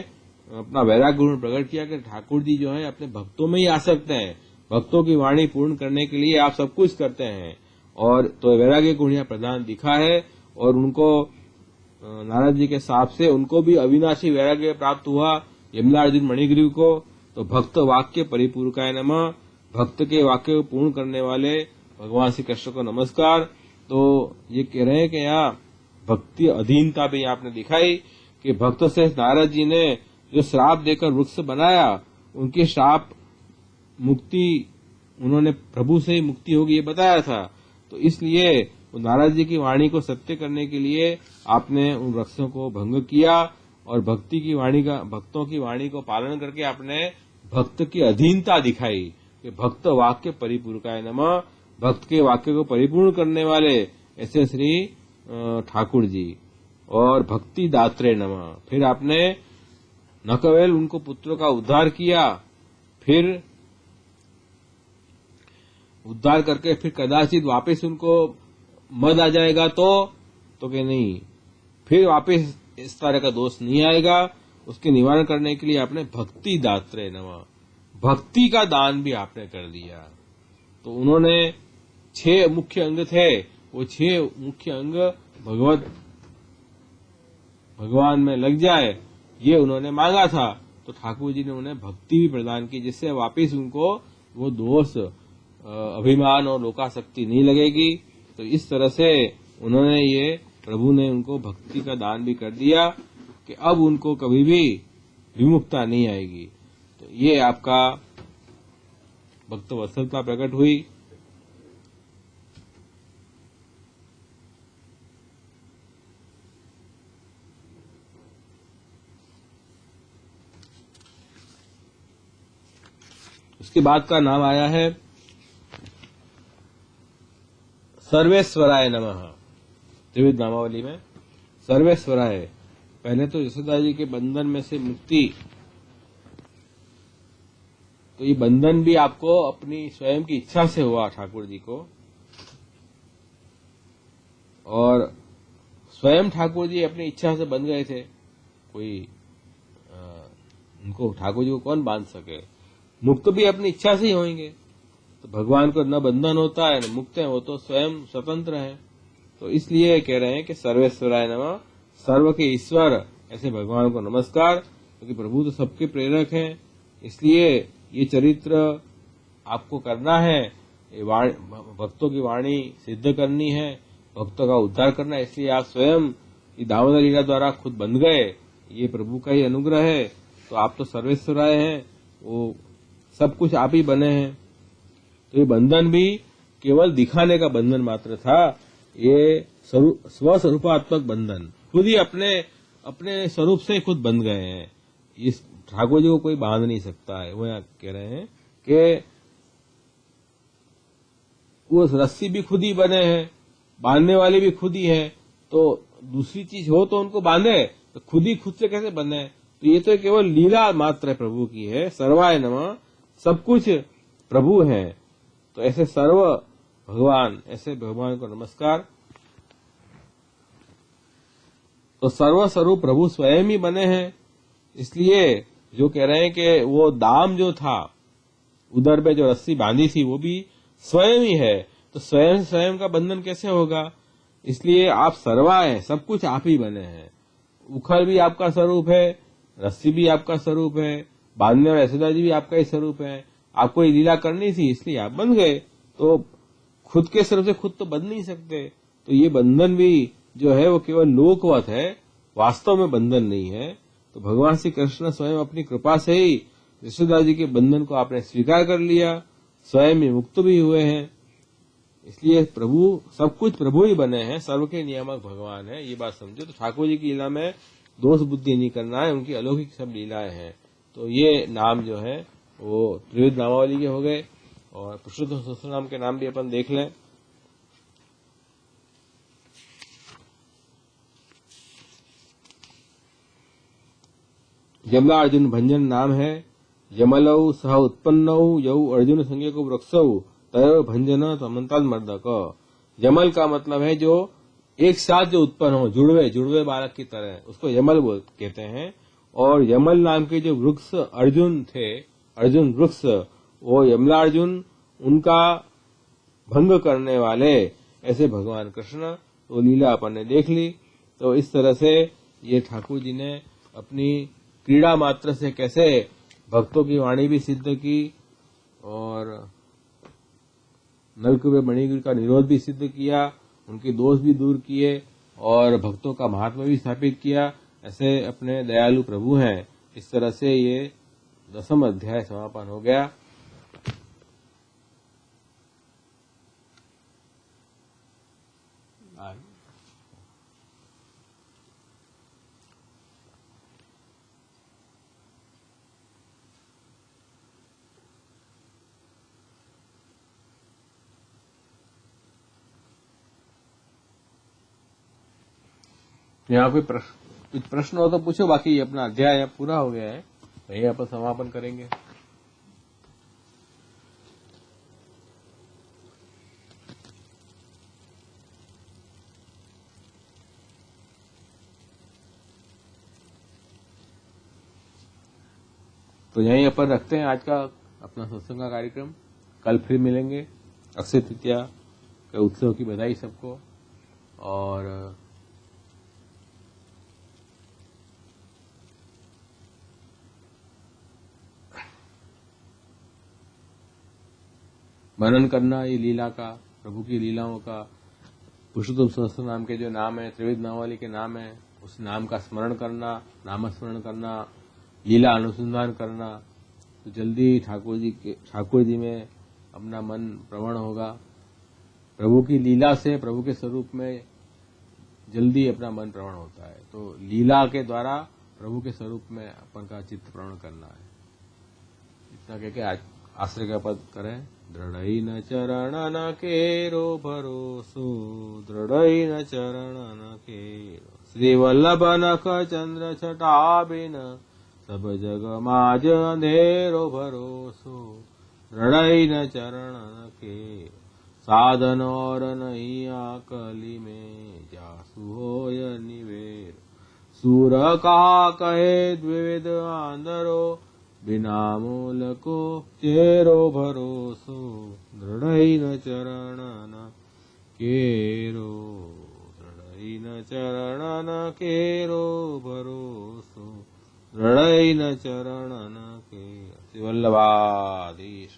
अपना वैराग्य गुण प्रकट किया कि ठाकुर जी जो है अपने भक्तों में ही आसक्त हैं, भक्तों की वाणी पूर्ण करने के लिए आप सब कुछ करते हैं। और तो वैराग्य गुण यहाँ प्रधान दिखा है, और उनको नारद जी के साथ से उनको भी अविनाशी वैराग्य प्राप्त हुआ, यमलार्जुन मणिग्रीव को। तो भक्त वाक्य परिपूरकाय नमः, भक्त के वाक्य को पूर्ण करने वाले भगवान श्री कृष्ण को नमस्कार। तो ये कह रहे हैं कि यहाँ भक्ति अधीनता भी आपने दिखाई कि भक्त से नारद जी ने जो श्राप देकर वृक्ष बनाया, उनके श्राप मुक्ति, उन्होंने प्रभु से ही मुक्ति होगी ये बताया था। तो इसलिए नारद जी की वाणी को सत्य करने के लिए आपने उन वृक्षों को भंग किया, और भक्तों की वाणी को पालन करके आपने भक्त की अधीनता दिखाई कि भक्त वाक्य परिपूरकाय नमः, भक्त के वाक्य को परिपूर्ण करने वाले ऐसे श्री ठाकुर जी। और भक्ति दात्रे नमः, फिर आपने न केवल उनको पुत्रों का उद्धार किया, फिर उद्धार करके फिर कदाचित वापस उनको मद आ जाएगा तो कि नहीं, फिर वापस इस तरह का दोष नहीं आएगा। उसके निवारण करने के लिए आपने भक्ति दात्रे नमः, भक्ति का दान भी आपने कर दिया। तो उन्होंने 6 मुख्य अंग थे, वो 6 मुख्य अंग भगवान में लग जाए, ये उन्होंने मांगा था। तो ठाकुर जी ने उन्हें भक्ति भी प्रदान की, जिससे वापिस उनको वो दोष अभिमान और लोकासक्ति नहीं लगेगी। तो इस तरह से उन्होंने ये प्रभु ने उनको भक्ति का दान भी कर दिया कि अब उनको कभी भी विमुखता नहीं आएगी। तो ये आपका भक्त वत्सलता प्रकट हुई। उसके बाद का नाम आया है सर्वेश्वराय नमः। त्रिविध नामावली में सर्वेश्वराय, पहले तो यशोदा जी के बंधन में से मुक्ति। तो ये बंधन भी आपको अपनी स्वयं की इच्छा से हुआ ठाकुर जी को, और स्वयं ठाकुर जी अपनी इच्छा से बंध गए थे। कोई उनको ठाकुर जी को कौन बांध सके, मुक्त भी अपनी इच्छा से ही होंगे। तो भगवान को न बंधन होता है न मुक्त है, वो तो स्वयं स्वतंत्र है। तो इसलिए कह रहे हैं कि सर्वेश्वराय नमः, सर्व के ईश्वर ऐसे भगवान को नमस्कार, क्योंकि प्रभु तो सबके प्रेरक हैं। इसलिए ये चरित्र आपको करना है, भक्तों की वाणी सिद्ध करनी है, भक्तों का उद्धार करना है। इसलिए आप स्वयं ये दामोदर लीला द्वारा खुद बन गए, ये प्रभु का ही अनुग्रह है। तो आप तो सर्वेश्वराय हैं, वो सब कुछ आप ही बने हैं। तो ये बंधन भी केवल दिखाने का बंधन मात्र था, ये स्वस्वरूपात्मक बंधन, खुद ही अपने स्वरूप से खुद बंध गए हैं। इस ठाकुर जी को कोई बांध नहीं सकता है। वो यहाँ कह रहे हैं कि वो रस्सी भी खुद ही बने हैं, बांधने वाले भी खुद ही है। तो दूसरी चीज हो तो उनको बांधे, तो खुद ही खुद से कैसे बने। तो ये तो केवल लीला मात्र प्रभु की है। सर्वाय नमः, सब कुछ प्रभु है। तो ऐसे सर्व भगवान, ऐसे भगवान को नमस्कार। तो सर्वस्वरूप प्रभु स्वयं ही बने हैं। इसलिए जो कह रहे हैं कि वो दाम जो था, उदर में जो रस्सी बांधी थी, वो भी स्वयं ही है। तो स्वयं का बंधन कैसे होगा। इसलिए आप सर्वा हैं, सब कुछ आप ही बने हैं। उखल भी आपका स्वरूप है, रस्सी भी आपका स्वरूप है, बांधने वाले यशोदा जी भी आपका ही स्वरूप है। आपको ये लीला करनी थी, इसलिए आप बन गए। तो खुद के स्वरूप से खुद तो बन नहीं सकते। तो ये बंधन भी जो है वो केवल लोकवत है, वास्तव में बंधन नहीं है। तो भगवान श्री कृष्ण स्वयं अपनी कृपा से ही यशोदा जी के बंधन को आपने स्वीकार कर लिया, स्वयं ही मुक्त भी हुए हैं। इसलिए प्रभु, सब कुछ प्रभु ही बने हैं, सर्व के नियामक भगवान है, ये बात समझो। तो ठाकुर जी की लीला में दोष बुद्धि नहीं करना है, उनकी अलौकिक सब लीलाएं हैं। तो ये नाम जो है वो त्रिविध नामावली के हो गए। और पुरुषोत्तम सहस्त्र नाम के नाम भी अपन देख लें। यमला अर्जुन भंजन नाम है। यमलौ सह उत्पन्नौ यौ अर्जुन संज्ञ को वृक्षौ तय भंजन तमंताद मर्दक। यमल का मतलब है जो एक साथ जो उत्पन्न हो, जुड़वे बालक की तरह, उसको यमल कहते हैं। और यमल नाम के जो वृक्ष अर्जुन थे, अर्जुन वृक्ष, वो यमलार्जुन, उनका भंग करने वाले ऐसे भगवान कृष्ण। तो लीला अपन ने देख ली। तो इस तरह से ये ठाकुर जी ने अपनी क्रीड़ा मात्र से कैसे भक्तों की वाणी भी सिद्ध की, और नलकुबे मणिगिरी का निरोध भी सिद्ध किया, उनके दोष भी दूर किए, और भक्तों का महात्म्य भी स्थापित किया। ऐसे अपने दयालु प्रभु हैं। इस तरह से ये 10वां अध्याय समापन हो गया। यहाँ कोई कुछ प्रश्न हो तो पूछो, बाकी अपना अध्याय पूरा हो गया है, यही अपन समापन करेंगे। तो यहीं अपन रखते हैं आज का अपना सत्संग का कार्यक्रम। कल फिर मिलेंगे। अक्षय तृतीया के उत्सव की बधाई सबको। और मनन करना ये लीला का, प्रभु की लीलाओं का, पुरुषोत्तम सहस्त्र नाम के जो नाम है, त्रिविध नामावली के नाम है, उस नाम का स्मरण करना, नामस्मरण करना, लीला अनुसंधान करना, तो जल्दी ठाकुर जी में अपना मन प्रवण होगा। प्रभु की लीला से प्रभु के स्वरूप में जल्दी अपना मन प्रवण होता है। तो लीला के द्वारा प्रभु के स्वरूप में अपन का चित्त प्रवण करना है। इतना कह के आज आश्रय का पद करें। दृढ़ई न चरणन केरो भरोसो, दृढ़ई न चरणन केरो, श्री वल्लभ नख चंद्र छटा बिन, सब जग माज अंधेरो भरोसो, दृढ़ई न चरणन केरो, साधन और नहीं आकली में, जासु होय निवेर, सूर कहा कहे द्विविध आंधरो, बिना मूल को चेरो भरोसो, दृढ़ई न चरणन केरो, दृढ़ई न चरणन केरो भरोसो, दृढ़ई न चरणन के। श्री वल्लभाधीश।